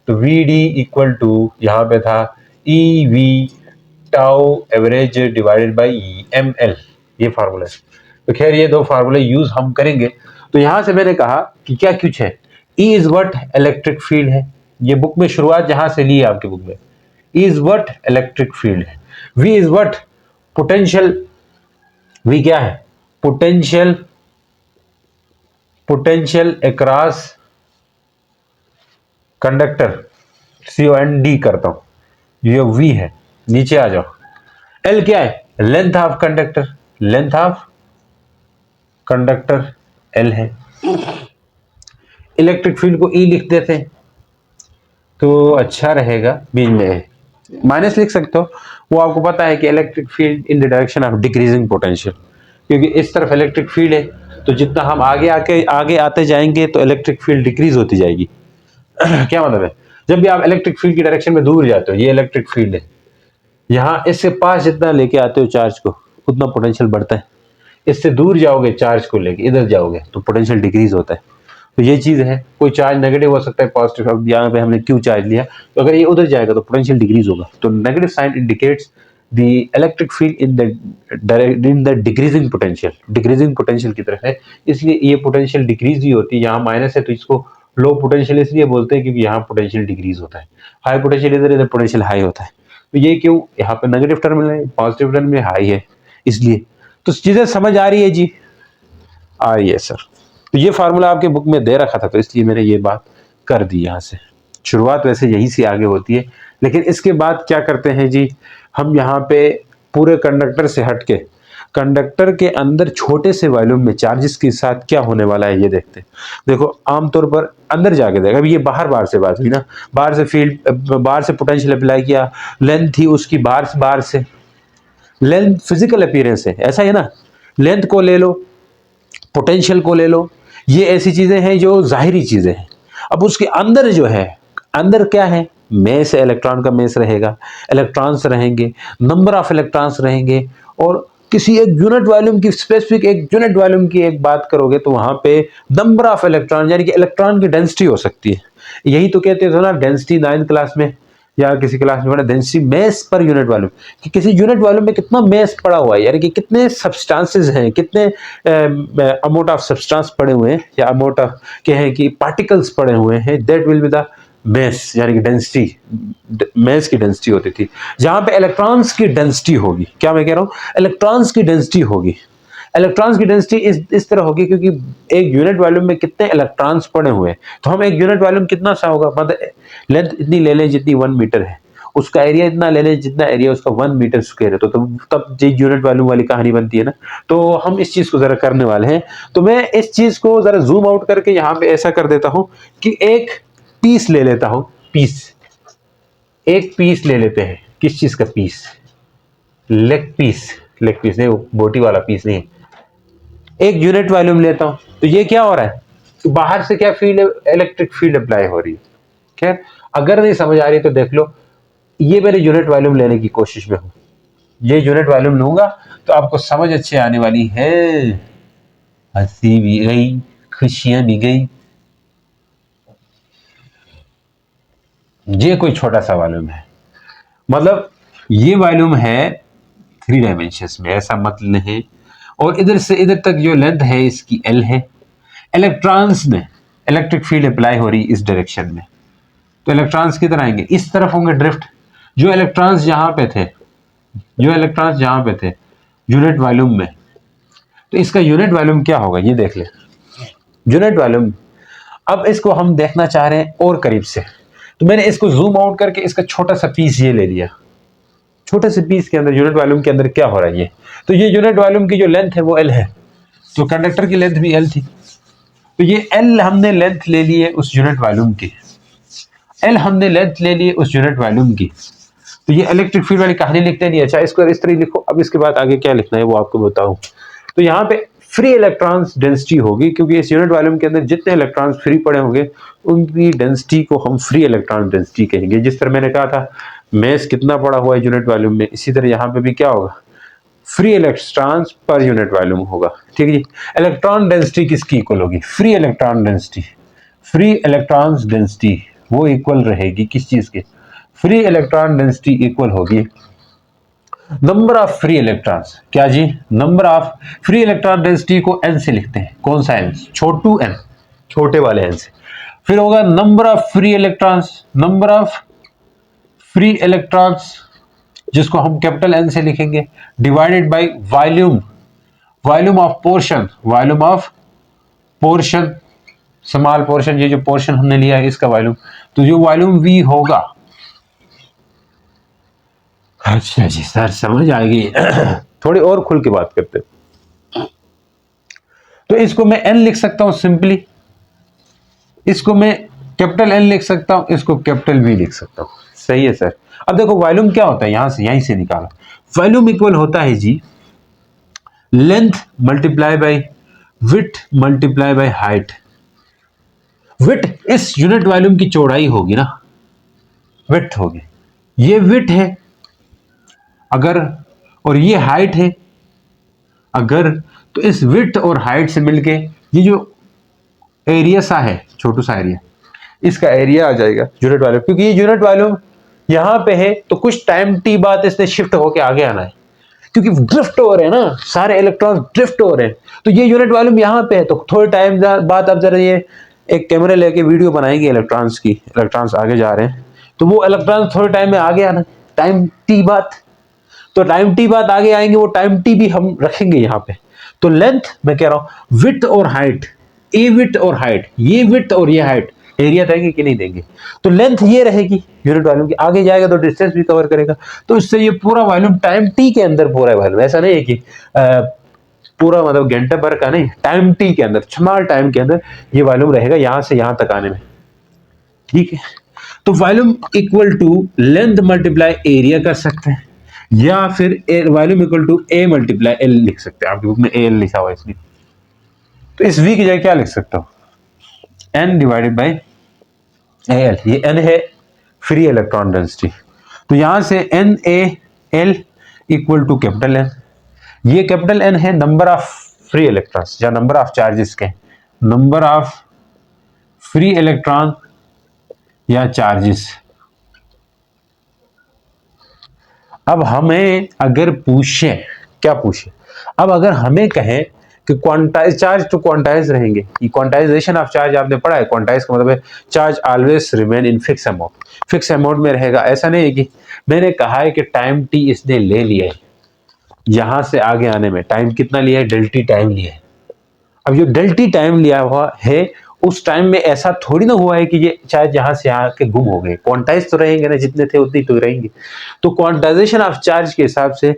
Speaker 1: तो वी डी इक्वल टू यहां पे था E V tau average divided by M L, ये फार्मूला है। तो खैर ये दो फार्मूले यूज हम करेंगे। तो यहां से मैंने कहा कि क्या कुछ है, ई इज व्हाट इलेक्ट्रिक फील्ड है, ये बुक में शुरुआत जहां से ली है आपकी बुक में, E is what electric field है। V is what potential, V क्या है, potential, potential across conductor, COND करता हूं, ये V है, नीचे आ जाओ। L क्या है, length of conductor, length of conductor L है। इलेक्ट्रिक फील्ड को E लिख देते तो अच्छा रहेगा, बीच में माइनस लिख सकते हो, वो आपको पता है कि electric field in the direction of decreasing potential, क्योंकि इस तरफ इलेक्ट्रिक फील्ड है, तो जितना हम आगे आते जाएंगे तो इलेक्ट्रिक फील्ड डिक्रीज होती जाएगी। क्या मतलब है, जब भी आप इलेक्ट्रिक फील्ड की डायरेक्शन में दूर जाते हो, ये इलेक्ट्रिक फील्ड है, यहां इससे पास जितना लेके आते हो चार्ज को, उतना पोटेंशियल बढ़ता है। इससे दूर जाओगे चार्ज को लेके, इधर जाओगे तो पोटेंशियल डिक्रीज होता है। तो ये चीज है, कोई चार्ज नेगेटिव हो सकता है, पॉजिटिव। अब यहाँ पे हमने क्यू चार्ज लिया, तो अगर ये उधर जाएगा तो पोटेंशियल डिक्रीज होगा। तो negative sign indicates the electric field in the decreasing potential, decreasing potential की तरफ है, इसलिए ये पोटेंशियल डिक्रीज ही होती है। यहाँ माइनस है तो इसको लो पोटेंशियल इसलिए बोलते हैं क्योंकि यहाँ पोटेंशियल डिक्रीज होता है। हाई पोटेंशियल इधर, इधर पोटेंशियल हाई होता है। तो ये क्यों, यहाँ पे नेगेटिव टर्मिनल है, पॉजिटिव टर्मिनल हाई है, इसलिए। तो चीजें समझ आ रही है जी? आ रही है सर। तो ये फार्मूला आपके बुक में दे रखा था, तो इसलिए मैंने ये बात कर दी। यहाँ से शुरुआत वैसे यहीं से आगे होती है, लेकिन इसके बाद क्या करते हैं जी, हम यहाँ पे पूरे कंडक्टर से हटके कंडक्टर के अंदर छोटे से वॉल्यूम में चार्जेस के साथ क्या होने वाला है ये देखते हैं। देखो आमतौर पर अंदर जाके देखा, अभी ये बाहर से बात हुई ना, बाहर से फील्ड, बाहर से पोटेंशियल अप्लाई किया, लेंथ थी उसकी बाहर से, लेंथ फिजिकल अपीयरेंस है, ऐसा है ना, लेंथ को ले लो, पोटेंशियल को ले लो, ये ऐसी चीजें हैं जो जाहिरी चीजें हैं। अब उसके अंदर जो है, अंदर क्या है, मेस है, इलेक्ट्रॉन का मेस रहेगा, इलेक्ट्रॉन्स रहेंगे, नंबर ऑफ इलेक्ट्रॉन्स रहेंगे, और किसी एक यूनिट वॉल्यूम की, स्पेसिफिक एक यूनिट वॉल्यूम की एक बात करोगे तो वहां पे नंबर ऑफ इलेक्ट्रॉन, यानी कि इलेक्ट्रॉन की डेंसिटी हो सकती है। यही तो कहते थे ना डेंसिटी 9th क्लास में या किसी क्लास में, डेंसिटी मेस पर यूनिट वॉल्यूम, कि किसी यूनिट वॉल्यूम में कितना मेस पड़ा हुआ है, यानी कि कितने सब्सटेंसेस हैं, कितने अमाउंट ऑफ सब्सटेंस पड़े हुए हैं, या अमाउंट ऑफ क्या है कि पार्टिकल्स पड़े हुए हैं, that will be the mess, यानी कि डेंसिटी, मेस की डेंसिटी होती थी। जहां पे इलेक्ट्रॉन्स की डेंसिटी होगी, क्या मैं कह रहा हूं, इलेक्ट्रॉन्स की डेंसिटी होगी, इलेक्ट्रॉन्स की डेंसिटी इस तरह होगी, क्योंकि एक यूनिट वॉल्यूम में कितने इलेक्ट्रॉन्स पड़े हुए हैं, तो हम एक यूनिट वॉल्यूम कितना सा होगा, मतलब लेंथ इतनी ले लें जितनी 1 मीटर है, उसका एरिया इतना ले लें जितना एरिया उसका 1 मीटर स्क्वायर है, तो तब यूनिट वॉल्यूम वाली कहानी बनती है ना। तो हम इस चीज को जरा करने वाले हैं, तो मैं इस चीज को जरा जूम आउट करके यहाँ पे ऐसा कर देता हूं कि एक पीस ले लेता हूं, पीस, एक पीस ले लेते हैं, किस चीज का piece, leg piece, leg piece नहीं, वो बोटी वाला पीस नहीं, एक यूनिट वॉल्यूम लेता हूं, तो ये क्या हो रहा है, तो बाहर से क्या फील्ड, इलेक्ट्रिक फील्ड अप्लाई हो रही है। खैर अगर नहीं समझ आ रही तो देख लो, ये मेरे यूनिट वॉल्यूम लेने की कोशिश में हूं, ये यूनिट वॉल्यूम लूंगा तो आपको समझ अच्छी आने वाली है। हंसी भी गई, खुशियां भी गई। ये कोई छोटा सा वॉल्यूम है, मतलब ये वॉल्यूम है 3 डायमेंशंस में, ऐसा मतलब नहीं, और इधर से इधर तक जो लेंथ है इसकी L है। इलेक्ट्रॉन्स में इलेक्ट्रिक फील्ड अप्लाई हो रही इस डायरेक्शन में, तो इलेक्ट्रॉन्स किधर आएंगे, इस तरफ होंगे ड्रिफ्ट। जो इलेक्ट्रॉन्स जहां पे थे, जो इलेक्ट्रॉन्स जहां पे थे यूनिट वॉल्यूम में, तो इसका यूनिट वॉल्यूम क्या होगा ये देख ले, यूनिट वॉल्यूम। अब इसको हम देखना चाह रहे हैं और करीब से, तो मैंने इसको जूम आउट करके इसका छोटा सा पीस ये ले लिया, छोटे से पीस के अंदर यूनिट वॉल्यूम के अंदर क्या हो रहा है ये, तो ये यूनिट वॉल्यूम की जो लेंथ है वो L है, तो कंडक्टर की लेंथ भी L थी, तो ये L हमने लेंथ ले ली है उस यूनिट वॉल्यूम की। एल हमने लेंथ ले ली उस यूनिट वॉल्यूम की। तो ये इलेक्ट्रिक फील्ड वाली कहानी लिखते नहीं, अच्छा इसको इस तरह लिखो। अब इसके बाद आगे क्या लिखना है वो आपको बताऊं। तो यहाँ पे फ्री इलेक्ट्रॉन्स डेंसिटी होगी, क्योंकि इस यूनिट वॉल्यूम के अंदर जितने इलेक्ट्रॉन्स फ्री पड़े होंगे उनकी डेंसिटी को हम फ्री इलेक्ट्रॉन डेंसिटी कहेंगे। जिस तरह मैंने कहा था मेस कितना पड़ा हुआ है यूनिट वॉल्यूम में, इसी तरह यहाँ पे भी क्या होगा, free electrons per unit volume होगा। ठीक है जी। इलेक्ट्रॉन डेंसिटी किसकी इक्वल होगी, free electron density. Free electrons density वो इक्वल रहेगी किस चीज के, फ्री इलेक्ट्रॉन डेंसिटी इक्वल होगी नंबर ऑफ फ्री इलेक्ट्रॉन्स। क्या जी, number of free electron density को एन से लिखते हैं। कौन सा एन, छोटू एन, छोटे वाले एन से। फिर होगा number of free electrons, number of free electrons जिसको हम कैपिटल एन से लिखेंगे, divided by volume, volume of portion, volume of portion, small portion, ये जो पोर्शन हमने लिया है इसका वॉल्यूम, तो जो वॉल्यूम वी होगा। अच्छा जी सर समझ आ गई। थोड़ी और खुल के बात करते। तो इसको मैं एन लिख सकता हूं सिंपली, इसको मैं कैपिटल एन लिख सकता हूं, इसको कैपिटल वी लिख सकता हूं। सही है सर। अब देखो वॉल्यूम क्या होता है, यहीं से निकालो। वॉल्यूम इक्वल होता है जी length multiply by width multiply by height. Width इस यूनिट वॉल्यूम की चौड़ाई होगी ना, विड्थ होगी, ये विड्थ है अगर, और ये हाइट है अगर, तो इस विड्थ और हाइट से मिलके ये जो एरिया सा है, छोटू सा एरिया, इसका एरिया आ जाएगा यूनिट वॉल्यूम। क्योंकि ये यूनिट वॉल्यूम यहां पे है तो कुछ टाइम टी बाद इसने शिफ्ट होके आगे आना है, क्योंकि ड्रिफ्ट हो रहे हैं ना, सारे इलेक्ट्रॉन ड्रिफ्ट हो रहे हैं। तो ये यूनिट वॉल्यूम यहां पे है, तो थोड़े टाइम बाद अब जरा ये एक कैमरे लेके वीडियो बनाएंगे इलेक्ट्रॉन्स की, इलेक्ट्रॉन्स आगे जा रहे हैं, तो वो इलेक्ट्रॉन थोड़े टाइम में आगे आना, टाइम टी बाद, तो टाइम टी बाद आगे आएंगे, वो टाइम टी भी हम रखेंगे यहाँ पे। तो लेंथ मैं कह रहा हूं विड्थ और हाइट, ए विड्थ और हाइट, ये विड्थ और ये हाइट एरिया देंगे कि नहीं देंगे, तो लेंथ ये रहेगी यूनिट वॉल्यूम की, आगे जाएगा तो डिस्टेंस भी कवर करेगा। तो इससे ये पूरा वॉल्यूम टाइम टी के अंदर पूरा वॉल्यूम, ऐसा नहीं है कि पूरा मतलब घंटे भर का नहीं, टाइम टी के अंदर, स्मॉल टाइम के अंदर ये वॉल्यूम रहेगा यहां से यहां तक आने में। ठीक है। तो volume equal to length multiply area कर सकते हैं, या फिर volume equal to A multiply L लिख सकते हैं। आपकी बुक में एल लिखा हुआ है इसलिए, तो इस वी की जगह क्या लिख सकता हूं, एन डिवाइडेड बाई एल। ये एन है फ्री इलेक्ट्रॉन डेंसिटी, तो यहां से N A L equal to capital N. ये कैपिटल एन है नंबर ऑफ फ्री इलेक्ट्रॉन्स या नंबर ऑफ चार्जेस के, नंबर ऑफ फ्री इलेक्ट्रॉन या चार्जेस। अब हमें अगर पूछे, क्या पूछे, अब अगर हमें कहें कि क्वांटाइज चार्ज तो क्वांटाइज रहेंगे, ये क्वांटाइजेशन ऑफ चार्ज आपने पढ़ा है, क्वांटाइज का मतलब है charge always remain in fix amount, fix amount में रहेगा। ऐसा नहीं है कि मैंने कहा है कि टाइम टी इसने ले लिया है, यहां से आगे आने में टाइम कितना लिया है, डेल टी टाइम लिया है। अब जो डेल टी टाइम लिया हुआ है उस टाइम में ऐसा थोड़ी ना हुआ है कि ये चार्ज यहां से आके गुम हो गए, क्वांटाइज तो रहेंगे ना, जितने थे उतने तो रहेंगे। तो क्वांटाइजेशन ऑफ चार्ज के हिसाब से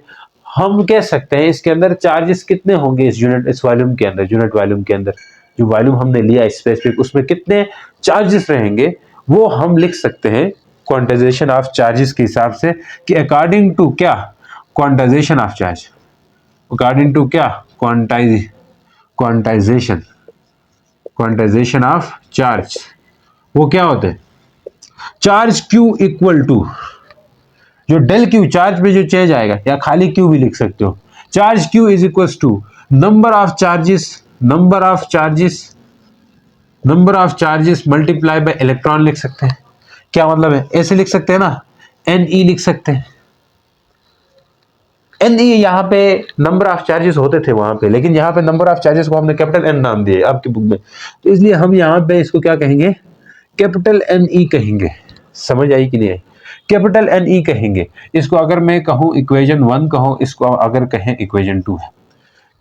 Speaker 1: हम कह सकते हैं इसके अंदर चार्जेस कितने होंगे, इस यूनिट, इस वॉल्यूम के अंदर, यूनिट वॉल्यूम के अंदर जो वॉल्यूम हमने लिया स्पेसिफिक, उसमें कितने चार्जेस रहेंगे वो हम लिख सकते हैं क्वांटाइजेशन ऑफ चार्जेस के हिसाब से, कि अकॉर्डिंग टू क्या, quantization of charge, according to क्या, क्वांटाइजेशन, क्वांटाइजेशन ऑफ चार्ज, वो क्या होते हैं, चार्ज क्यू इक्वल टू जो डेल क्यू, चार्ज में जो चेंज आएगा, या खाली क्यू भी लिख सकते हो, charge Q is equal to number of charges, number of charges, number of charges multiply by electron लिख सकते हैं। क्या मतलब है, ऐसे लिख सकते हैं ना, एन ई लिख सकते हैं, एन ई यहाँ पे नंबर ऑफ चार्जेस होते थे वहां पे, लेकिन यहाँ पे नंबर ऑफ चार्जेस को हमने कैपिटल एन नाम दिए आपकी बुक में, तो इसलिए हम यहाँ पे इसको क्या कहेंगे, कैपिटल एन ई कहेंगे। समझ आई कि नहीं आई, कैपिटल एन ई कहेंगे इसको। अगर मैं कहूं इक्वेशन 1 कहूं, इसको अगर कहें इक्वेशन 2 है,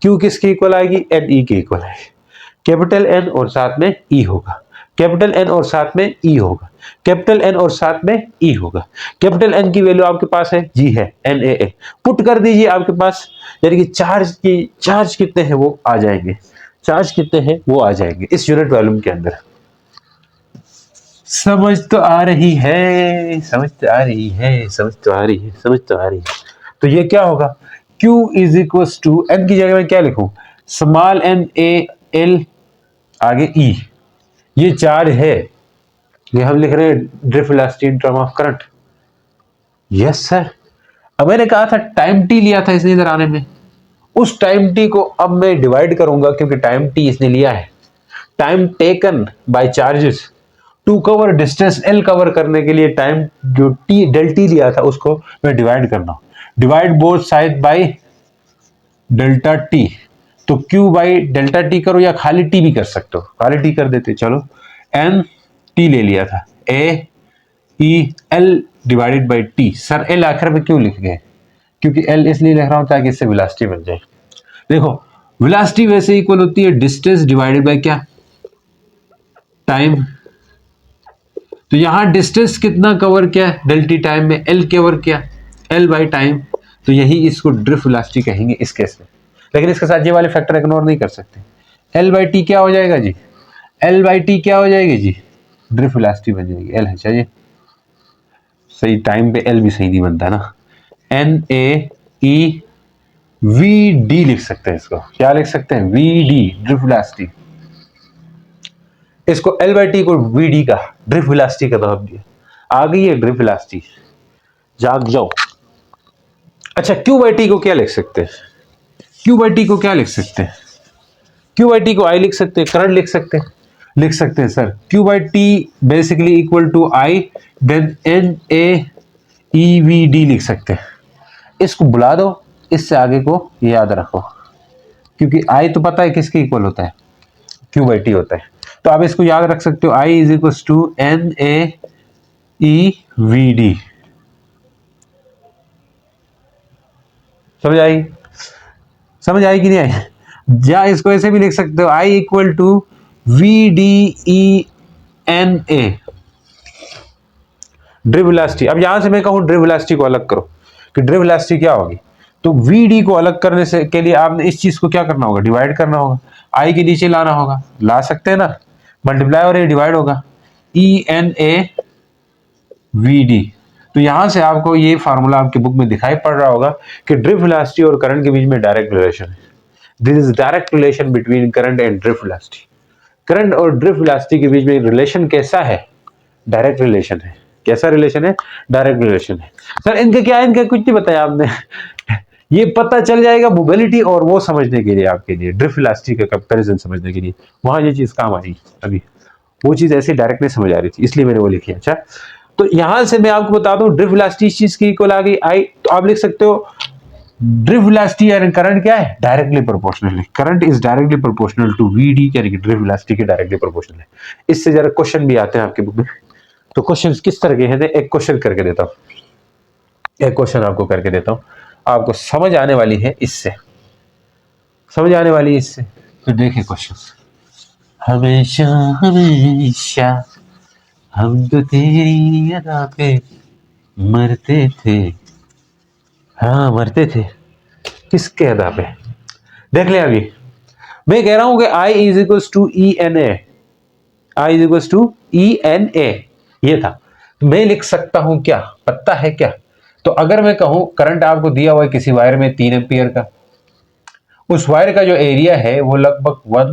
Speaker 1: क्यू किसकी इक्वल आएगी, एन ई की इक्वल आएगी, कैपिटल एन और साथ में ई होगा, कैपिटल एन और साथ में ई होगा, कैपिटल एन और साथ में ई होगा। कैपिटल एन की वैल्यू आपके पास है, जी है, एन ए ए, पुट कर दीजिए आपके पास, यानी कि चार्ज कितने हैं वो आ जाएंगे, चार्ज कितने हैं वो आ जाएंगे इस यूनिट वॉल्यूम के अंदर। समझ तो आ रही है, समझ तो आ रही है, समझ तो आ रही है, समझ तो आ रही है। तो ये क्या होगा, Q is equal to N की जगह में क्या लिखूं, स्मॉल एन ए एल आगे ई, ये चार्ज है, ये हम लिख रहे हैं drift velocity in term of current. Yes sir. अब मैंने कहा था टाइम टी लिया था इसने इधर आने में, उस टाइम टी को अब मैं डिवाइड करूंगा, क्योंकि टाइम टी इसने लिया है, time taken by charges to cover distance L cover करने के लिए टाइम जो टी डेल टी लिया था उसको मैं डिवाइड करना हूं, divide both side by delta T. तो क्यू बाई डेल्टा टी करो या खाली टी भी कर सकते हो, खाली टी कर देते चलो। एन टी ले लिया था, A E L divided by T. Sir L आखिर में क्यों लिख गए, क्योंकि एल इसलिए लिख रहा हूं ताकि इससे वेलोसिटी बन जाए। देखो वेलोसिटी वैसे इक्वल होती है डिस्टेंस डिवाइडेड बाय क्या, टाइम। तो यहां डिस्टेंस कितना कवर किया, डेल टी टाइम में एल कवर किया, एल बाई टाइम। तो यही इसको ड्रिफ्ट वेलोसिटी कहेंगे इस केस में, लेकिन इसके साथ ये वाले फैक्टर इग्नोर नहीं कर सकते। एल बाई टी क्या हो जाएगा जी, एल बाई टी क्या हो जाएगी जी, ड्रिफ्ट वेलोसिटी बन जाएगी। एल है चाहिए सही, टाइम पे एल भी सही नहीं बनता ना। N A E V D लिख सकते हैं, इसको क्या लिख सकते हैं, वी डी ड्रिफ्ट वेलोसिटी। इसको एल बाई टी को वी डी का ड्रिफ्ट वेलोसिटी का नाम दिया, आ गई है ड्रिफ्ट वेलोसिटी, जाग जाओ। अच्छा क्यू बाई टी को क्या लिख सकते हैं, क्यू बाई टी को क्या लिख सकते हैं, क्यू बाई टी को आई लिख सकते हैं, करंट लिख सकते हैं sir. Q by T basically equal to I then N A E V D लिख सकते हैं। इसको बुला दो, इससे आगे को याद रखो, क्योंकि आई तो पता है किसके इक्वल होता है, क्यू बाई टी होता है। तो आप इसको याद रख सकते हो, I is equal to N A E V D. समझ आई, समझ आई कि नहीं आई, या इसको ऐसे भी लिख सकते हो, I equal to V D E N A drift velocity. अब यहां से मैं कहूं ड्रिफ्ट वेलोसिटी को अलग करो कि ड्रिफ्ट वेलोसिटी क्या होगी, तो वी डी को अलग करने से के लिए आपने इस चीज को क्या करना होगा, डिवाइड करना होगा, आई के नीचे लाना होगा, ला सकते हैं ना, मल्टीप्लाई और ये डिवाइड होगा, E N A V D. तो यहां से आपको ये फार्मूला आपकी बुक में दिखाई पड़ रहा होगा कि ड्रिफ्ट वेलोसिटी और करंट के बीच में डायरेक्ट रिलेशन है। This is direct relation between current and drift velocity. Current और ड्रिफ्ट वेलोसिटी के बीच में रिलेशन कैसा है, डायरेक्ट रिलेशन है। कैसा रिलेशन है, डायरेक्ट रिलेशन है। सर इनका क्या है, इनका कुछ नहीं बताया आपने ये पता चल जाएगा मोबिलिटी और वो समझने के लिए, आपके लिए ड्रिफ्ट वेलोसिटी का कंपैरिजन समझने के लिए वहां ये चीज काम आई। अभी वो चीज ऐसे डायरेक्ट नहीं समझ आ रही थी, इसलिए मैंने वो लिखी। अच्छा तो यहां से मैं आपको बता दूं ड्रिफ्ट वेलोसिटी इस चीज की इक्वल आ गई आई, तो आप लिख सकते हो ड्रिफ्ट वेलोसिटी एंड करंट क्या है, डायरेक्टली प्रोपोर्शनल है। Current is directly proportional to V D, यानी कि ड्रिफ्ट वेलोसिटी के डायरेक्टली प्रोपोर्शनल है। इससे जरा क्वेश्चन भी आते हैं आपकी बुक में, तो क्वेश्चन किस तरह के हैं, एक क्वेश्चन करके देता हूं, एक क्वेश्चन आपको करके देता हूं, आपको समझ आने वाली है इससे, समझ आने वाली है इससे। तो देखिए क्वेश्चन, हमेशा हमेशा हम तो तेरी अदा पे मरते थे, हाँ मरते थे, किसके अदा पे, देख ले। अभी मैं कह रहा हूं कि I is equal to E N A, I is equal to E N A, ये था। तो मैं लिख सकता हूं क्या, पता है क्या, तो अगर मैं कहूं करंट आपको दिया हुआ है किसी वायर में 3 एम्पियर का, उस वायर का जो एरिया है वो लगभग 1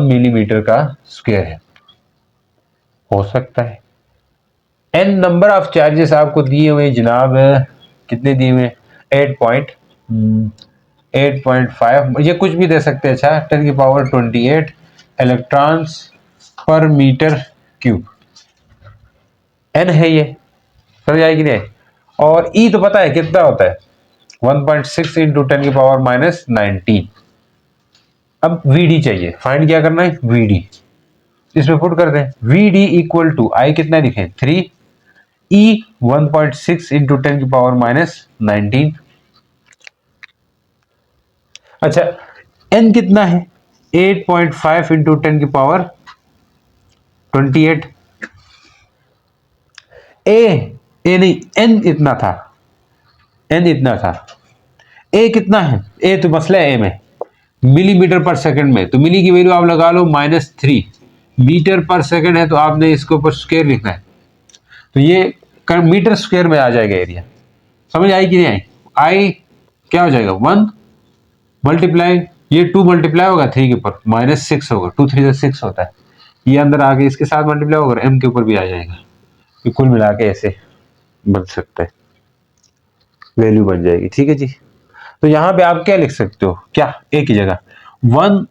Speaker 1: मिलीमीटर का स्क्वायर है, हो सकता है। एन नंबर ऑफ चार्जेस आपको दिए हुए जनाब, कितने दिए हुए, 8.5, ये कुछ भी दे सकते हैं। अच्छा 10 की पावर 28 इलेक्ट्रॉन्स पर मीटर क्यूब, एन है ये, समझ आएगी नहीं। और ई तो पता है कितना होता है, 1.6 इंटू 10 की पावर माइनस 19। अब वीडी चाहिए, फाइंड क्या करना है, वीडी, इसमें पुट कर दें, वीडी इक्वल टू आई कितना लिखें 3, ई 1.6 इंटू 10 की पावर माइनस 19। अच्छा एन कितना है, 8.5 इंटू 10 की पावर 28। ए नहीं, एन इतना था, एन इतना था, ए कितना है, ए तो मसला है ए में, मिलीमीटर पर सेकंड में, तो मिली की वैल्यू आप लगा लो -3, मीटर पर सेकंड है तो आपने इसके ऊपर स्क्वायर लिखना है, तो ये मीटर स्क्वायर में आ जाएगा एरिया। समझ आई कि नहीं आई? आई क्या हो जाएगा 1 मल्टीप्लाई, ये 2 मल्टीप्लाई होगा 3 के ऊपर -6 होगा, 2 3 से 6 होता है, ये अंदर आके इसके साथ मल्टीप्लाई होगा, एम के ऊपर भी आ जाएगा। ये कुल मिला के ऐसे बन सकता है, वैल्यू बन जाएगी। ठीक है जी। तो यहां पे आप क्या लिख सकते हो, क्या एक ही जगह 1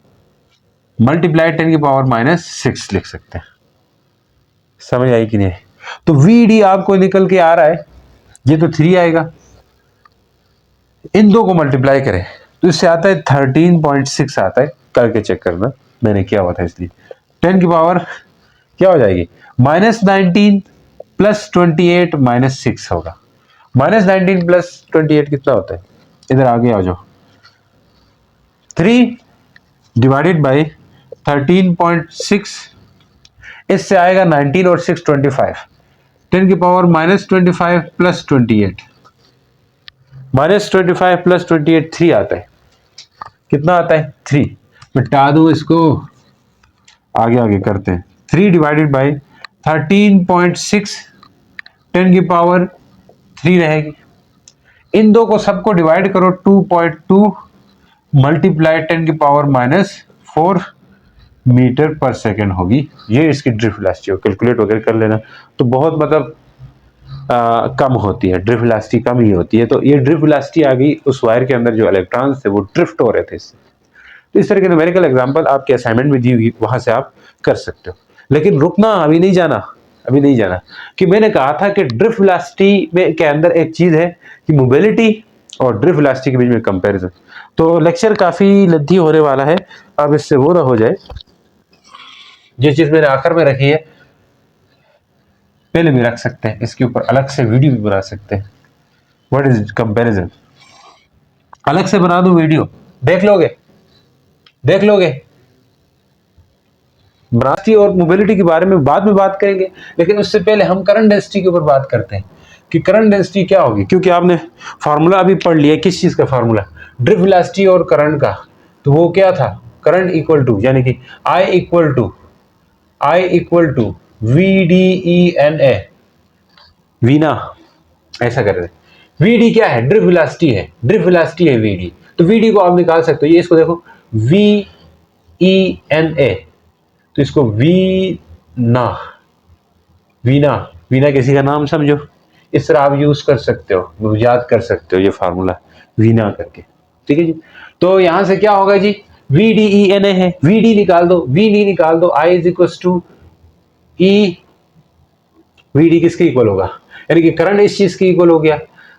Speaker 1: मल्टीप्लाई 10 की पावर -6 लिख सकते हैं। समझ आई कि नहीं? तो VD आपको निकल के आ रहा है, ये तो 3 आएगा, इन दो को मल्टीप्लाई करें तो इससे आता है 13.6 आता है, करके चेक करना, मैंने किया हुआ था इसलिए। 10 की पावर क्या हो जाएगी -19 प्लस 28 -6 होगा। -19 प्लस 28 कितना होता है, इधर आगे आ जाओ, 3 डिवाइडेड बाई 13.6, इससे आएगा 19 और 6 25, 10 की पावर -25 प्लस 28, -25 प्लस 28 3 आता है, कितना आता है 3, मिटा दो इसको, आगे आगे करते हैं। 3 डिवाइडेड बाई 13.6, 10 की पावर 3 रहेगी, इन दो को सबको डिवाइड करो, 2.2 मल्टीप्लाई 10 की पावर -4 मीटर पर सेकेंड होगी। ये इसकी ड्रिफ्ट वेलोसिटी, कैलकुलेट वगैरह कर लेना, तो बहुत मतलब कम होती है, ड्रिफ्ट वेलोसिटी कम ही होती है। तो ये ड्रिफ्ट वेलोसिटी आ गई, उस वायर के अंदर जो इलेक्ट्रॉन्स थे वो ड्रिफ्ट हो रहे थे इससे। तो इस तरह के न्यूमेरिकल एग्जांपल आपके असाइनमेंट में दी हुई, वहां से आप कर सकते हो। लेकिन रुकना, अभी नहीं जाना, अभी नहीं जाना, कि मैंने कहा था कि ड्रिफ्ट वेलोसिटी में के अंदर एक चीज है कि मोबिलिटी और ड्रिफ्ट वेलोसिटी के बीच में कंपैरिजन। तो लेक्चर काफी लंबी होने वाला है, अब इससे वो ना हो जाए, जो चीज मैंने आखिर में रखी है पहले भी रख सकते हैं, इसके ऊपर अलग से वीडियो भी बना सकते हैं। व्हाट इज कंपैरिजन, अलग से बना दूं वीडियो, देख लोगे, देख लोगे। वेलोसिटी और मोबिलिटी के बारे में बाद में बात करेंगे, लेकिन उससे पहले हम करंट डेंसिटी के ऊपर बात करते हैं कि करंट डेंसिटी क्या होगी, क्योंकि आपने फार्मूला अभी पढ़ लिया, किस चीज का फार्मूला, ड्रिफ्ट वेलोसिटी और करंट का। तो वो क्या था, करंट इक्वल टू, यानी कि I equal to VDE/NA, Veena, ऐसा कर रहे हैं। VD क्या है, ड्रिफ्ट वेलोसिटी है, ड्रिफ्ट वेलोसिटी है VD, तो VD को आप निकाल सकते हो, ये इसको देखो VENA, तो इसको वीना, वीना, वीना किसी का नाम समझो, इस तरह आप यूज कर सकते हो, याद कर सकते हो ये फार्मूला वीना करके। ठीक है जी। तो यहां से क्या होगा जी, VDENA है, VD निकाल दो, VD निकाल दो, I is equal to E, VD किसके इक्वल होगा, यानी कि करंट इस चीज के इक्वल हो गया,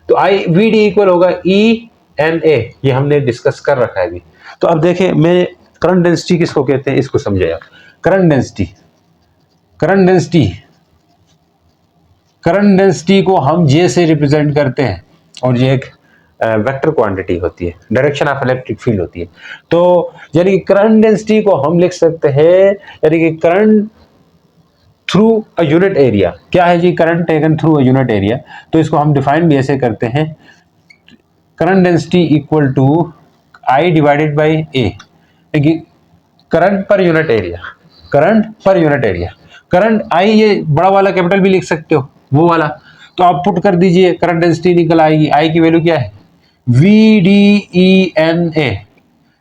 Speaker 1: तो VD इक्वल होगा ENA, ये हमने डिस्कस कर रखा है अभी। तो अब देखें, मैं करंट डेंसिटी किसको कहते हैं, इसको समझाया। Current density, current density, current density को हम J से रिप्रेजेंट करते हैं, और ये एक वेक्टर क्वांटिटी होती है, डायरेक्शन ऑफ इलेक्ट्रिक फील्ड होती है। तो यानी कि करंट डेंसिटी को हम लिख सकते हैं, यानी कि current through a unit area, क्या है जी, current taken through a unit area. तो इसको हम डिफाइन भी ऐसे करते हैं, current density equal to I divided by A, current per unit area, current per unit area, current I ये बड़ा वाला कैपिटल भी लिख सकते हो, वो वाला, तो आप पुट कर दीजिए, करंट डेंसिटी निकल आएगी, I की वैल्यू क्या है VDENA,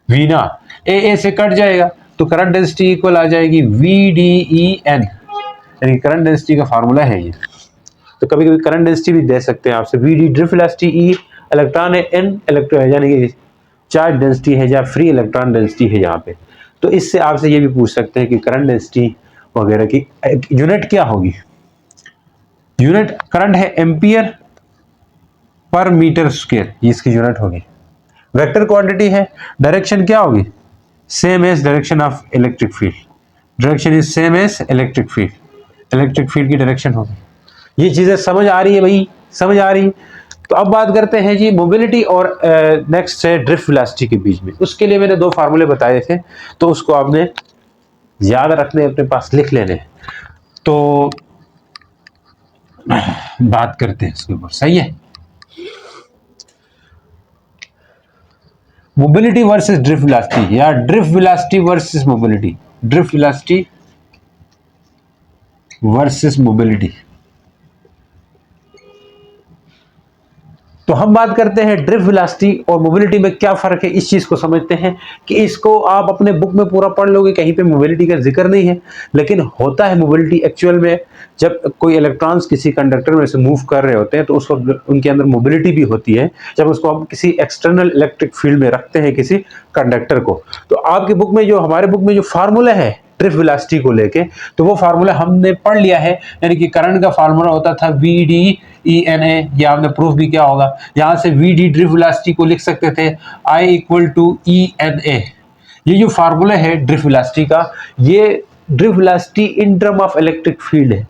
Speaker 1: वीना, ए से कट जाएगा, तो करंट डेंसिटी इक्वल आ जाएगी VDEN, यानी करंट डेंसिटी का फार्मूला है ये। तो कभी कभी करंट डेंसिटी भी दे सकते हैं आपसे, VD drift velocity, E electron है, N इलेक्ट्रॉन यानी कि चार्ज डेंसिटी है या फ्री इलेक्ट्रॉन डेंसिटी है यहाँ पे। तो इससे आपसे ये भी पूछ सकते हैं कि करंट डेंसिटी वगैरह की यूनिट क्या होगी, यूनिट करंट है एम्पियर पर मीटर स्क्वायर, ये इसकी यूनिट होगी। वेक्टर क्वांटिटी है, डायरेक्शन क्या होगी, same as direction of electric field, direction is same as electric field, electric field की डायरेक्शन होगी। ये चीजें समझ आ रही है भाई, समझ आ रही। तो अब बात करते हैं जी मोबिलिटी और नेक्स्ट है ड्रिफ्ट वेलोसिटी के बीच में। उसके लिए मैंने 2 फार्मूले बताए थे, तो उसको आपने याद रखने, अपने पास लिख लेने। तो बात करते हैं इसके ऊपर, सही है। मोबिलिटी वर्सेस ड्रिफ्ट वेलोसिटी या drift velocity versus mobility, drift velocity versus mobility. तो हम बात करते हैं ड्रिफ्ट वेलोसिटी और मोबिलिटी में क्या फर्क है, इस चीज को समझते हैं कि इसको आप अपने बुक में पूरा पढ़ लोगे, कहीं पे मोबिलिटी का जिक्र नहीं है, लेकिन होता है मोबिलिटी एक्चुअल में। जब कोई इलेक्ट्रॉन्स किसी कंडक्टर में से मूव कर रहे होते हैं तो उसको उनके अंदर मोबिलिटी भी होती है। जब उसको हम किसी एक्सटर्नल इलेक्ट्रिक फील्ड में रखते हैं किसी कंडक्टर को, तो आपकी बुक में जो, हमारे बुक में जो फार्मूला है ड्रिफ्ट वेलोसिटी को लेके, तो वो फार्मूला हमने पढ़ लिया है। यानी कि करंट का फार्मूला होता था VD/ENA, ये आपने प्रूफ भी किया होगा। यहां से VD ड्रिफ्ट वेलोसिटी को लिख सकते थे I = ENA। ये जो फार्मूला है ड्रिफ्ट वेलोसिटी का, ये drift velocity in term of electric field है।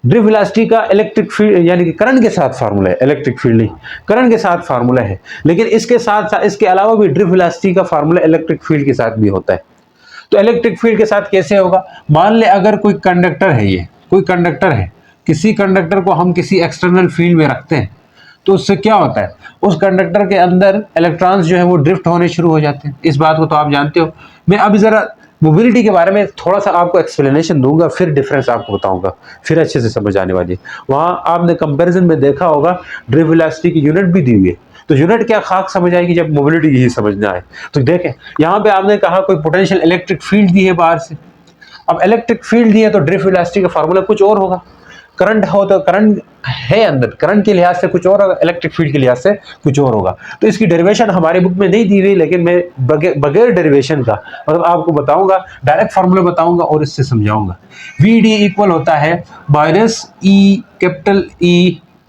Speaker 1: ड्रिफ्ट वेलोसिटी का इलेक्ट्रिक फील्ड यानी कि करंट के साथ फार्मूला है, इलेक्ट्रिक फील्ड नहीं, करंट के साथ फार्मूला है। लेकिन इसके साथ साथ, इसके अलावा भी ड्रिफ्ट वेलोसिटी का फार्मूला इलेक्ट्रिक फील्ड के साथ भी होता है। तो इलेक्ट्रिक फील्ड के साथ कैसे होगा? मान ले अगर कोई कंडक्टर है, ये कोई कंडक्टर है, किसी कंडक्टर को हम किसी एक्सटर्नल फील्ड में रखते हैं, तो उससे क्या होता है, उस कंडक्टर के अंदर इलेक्ट्रॉन्स जो है वो ड्रिफ्ट होने शुरू हो जाते हैं। इस बात को तो आप जानते हो। मैं अभी जरा मोबिलिटी के बारे में थोड़ा सा आपको एक्सप्लेनेशन दूंगा, फिर डिफरेंस आपको बताऊंगा, फिर अच्छे से समझ आने वाली है। वहां आपने कंपैरिजन में देखा होगा ड्रिफ्ट वेलोसिटी की यूनिट भी दी हुई है, तो यूनिट क्या खाक समझ आएगी जब मोबिलिटी ही समझना है। तो देखें यहाँ पे आपने कहा कोई पोटेंशियल इलेक्ट्रिक फील्ड दी है बाहर से। अब इलेक्ट्रिक फील्ड दी है तो ड्रिफ्ट वेलोसिटी का फार्मूला कुछ और होगा। करंट हो तो करंट है अंदर, करंट के लिहाज से कुछ और होगा, इलेक्ट्रिक फील्ड के लिहाज से कुछ और होगा। तो इसकी डेरिवेशन हमारी बुक में नहीं दी हुई, लेकिन मैं बगैर डेरिवेशन का मतलब आपको बताऊंगा, डायरेक्ट फार्मूला बताऊंगा और इससे समझाऊंगा। VD इक्वल होता है -E, कैपिटल E,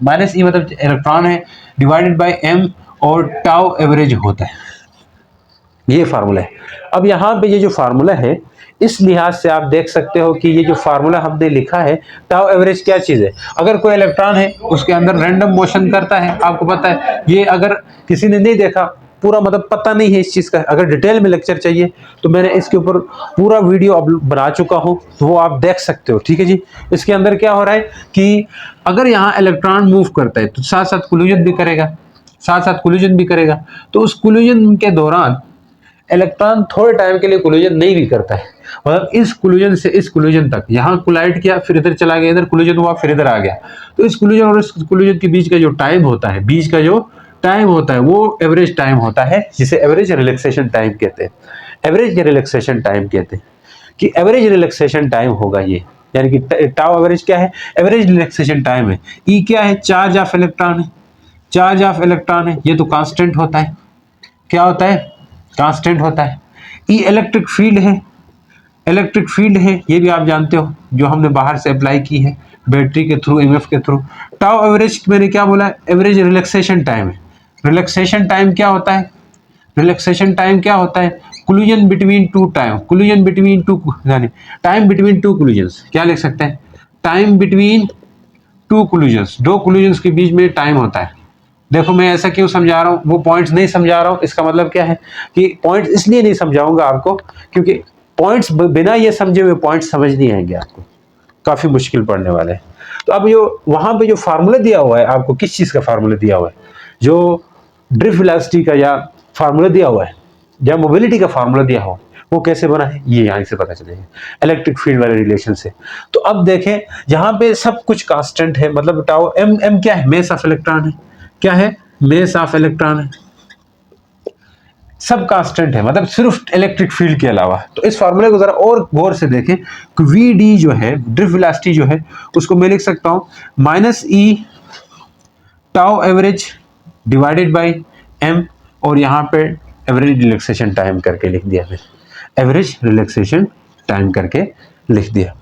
Speaker 1: -E मतलब इलेक्ट्रॉन है, डिवाइडेड बाय m, और टाउ एवरेज होता है। ये फार्मूला है। अब यहाँ पे ये जो फार्मूला है, इस लिहाज से आप देख सकते हो कि ये जो फार्मूला हमने लिखा है, टाउ एवरेज क्या चीज है। अगर कोई इलेक्ट्रॉन है उसके अंदर रैंडम मोशन करता है, आपको पता है, ये अगर किसी ने नहीं देखा पूरा, मतलब पता नहीं है इस चीज का, अगर डिटेल में लेक्चर चाहिए तो मैंने इसके ऊपर पूरा वीडियो बना चुका हूं, तो वो आप देख सकते हो। ठीक है जी। इसके अंदर क्या हो रहा है कि अगर यहाँ इलेक्ट्रॉन मूव करता है तो साथ साथ कोलिजन भी करेगा, साथ साथ कोलिजन भी करेगा। तो उस कोलिजन के दौरान इलेक्ट्रॉन थोड़े टाइम के लिए कोलिजन नहीं भी करता है, मतलब इस कोलिजन से इस कोलिजन तक, यहाँ कोलाइड किया, फिर इधर चला गया, इधर कोलिजन हुआ, फिर इधर आ गया। तो इस कोलिजन और इस कोलिजन के बीच का जो टाइम होता है, बीच का जो टाइम होता है, वो एवरेज टाइम होता है, जिसे एवरेज रिलैक्सेशन टाइम कहते हैं। एवरेज रिलैक्सेशन टाइम कहते हैं कि एवरेज रिलैक्सेशन टाइम होगा ये, यानी कि टाउ एवरेज क्या है, एवरेज रिलैक्सेशन टाइम है। ई क्या है, चार्ज ऑफ इलेक्ट्रॉन है, चार्ज ऑफ इलेक्ट्रॉन है, ये तो कांस्टेंट होता है। क्या होता है, कांस्टेंट होता है। ई इलेक्ट्रिक फील्ड है, इलेक्ट्रिक फील्ड है, ये भी आप जानते हो, जो हमने बाहर से अप्लाई की है बैटरी के थ्रू, EMF के थ्रू। टाउ एवरेज मैंने क्या बोला, एवरेज रिलैक्सेशन टाइम है। रिलैक्सेशन टाइम क्या होता है, रिलैक्सेशन टाइम क्या होता है, collision between two time, collision between two, यानी टाइम बिटवीन टू कोलिजन्स। क्या लिख सकते हैं, टाइम बिटवीन टू कोलिजन्स, दो कोलिजन्स के बीच में टाइम होता है। देखो मैं ऐसा क्यों समझा रहा हूँ, वो पॉइंट्स नहीं समझा रहा हूँ, इसका मतलब क्या है कि पॉइंट्स इसलिए नहीं समझाऊंगा आपको क्योंकि पॉइंट्स बिना ये समझे हुए पॉइंट्स समझ नहीं आएंगे आपको, काफी मुश्किल पड़ने वाले हैं। तो अब जो वहां पे जो फार्मूला दिया हुआ है आपको, किस चीज का फार्मूला दिया हुआ है, जो ड्रिफ्ट वेलोसिटी का या फार्मूला दिया हुआ है, या मोबिलिटी का फार्मूला दिया हुआ, वो कैसे बना है ये यहाँ से पता चलेगा, इलेक्ट्रिक फील्ड वाले रिलेशन से। तो अब देखें यहाँ पे सब कुछ कांस्टेंट है, मतलब टाउ m क्या है, मास ऑफ इलेक्ट्रॉन है, क्या है, मास ऑफ इलेक्ट्रॉन है, सब कांस्टेंट है, मतलब सिर्फ इलेक्ट्रिक फील्ड के अलावा। तो इस फार्मूले को जरा और गौर से देखें कि VD जो है, ड्रिफ्ट वेलोसिटी जो है, उसको मैं लिख सकता हूं -E tau average divided by m, और यहाँ पे एवरेज रिलैक्सेशन टाइम करके लिख दिया, फिर एवरेज रिलैक्सेशन टाइम करके लिख दिया।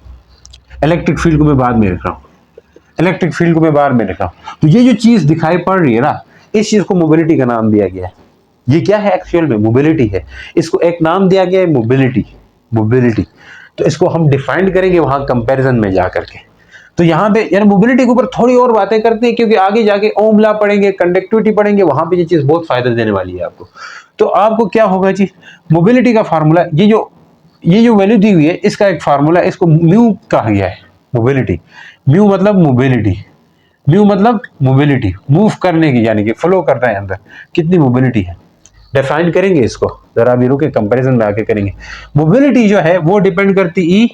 Speaker 1: इलेक्ट्रिक फील्ड को मैं बाद में लिख रहा हूँ, इलेक्ट्रिक फील्ड को मैं बाहर में लिखा हूं। तो ये जो चीज दिखाई पड़ रही है ना, इस चीज को मोबिलिटी का नाम दिया गया है। ये क्या है, एक्चुअल में मोबिलिटी है, इसको एक नाम दिया गया है, मोबिलिटी, मोबिलिटी। तो इसको हम डिफाइन करेंगे वहां कंपैरिजन में जा करके। तो यहाँ पे यानी मोबिलिटी के ऊपर थोड़ी और बातें करते हैं, क्योंकि आगे जाके ओम लॉ पढ़ेंगे, कंडक्टिविटी पढ़ेंगे, वहां पे ये चीज बहुत फायदा देने वाली है आपको। तो आपको क्या होगा जी, मोबिलिटी का फार्मूला, ये जो वैल्यू दी हुई है, इसका एक फार्मूला, इसको म्यू कहा गया है, मोबिलिटी। म्यू मतलब मोबिलिटी, म्यू मतलब मोबिलिटी, मूव करने की, यानी कि फ्लो कर रहा है अंदर, कितनी मोबिलिटी है, डिफाइन करेंगे इसको, जरा अभी रुके, कंपैरिजन में आके करेंगे। मोबिलिटी जो है वो डिपेंड करती E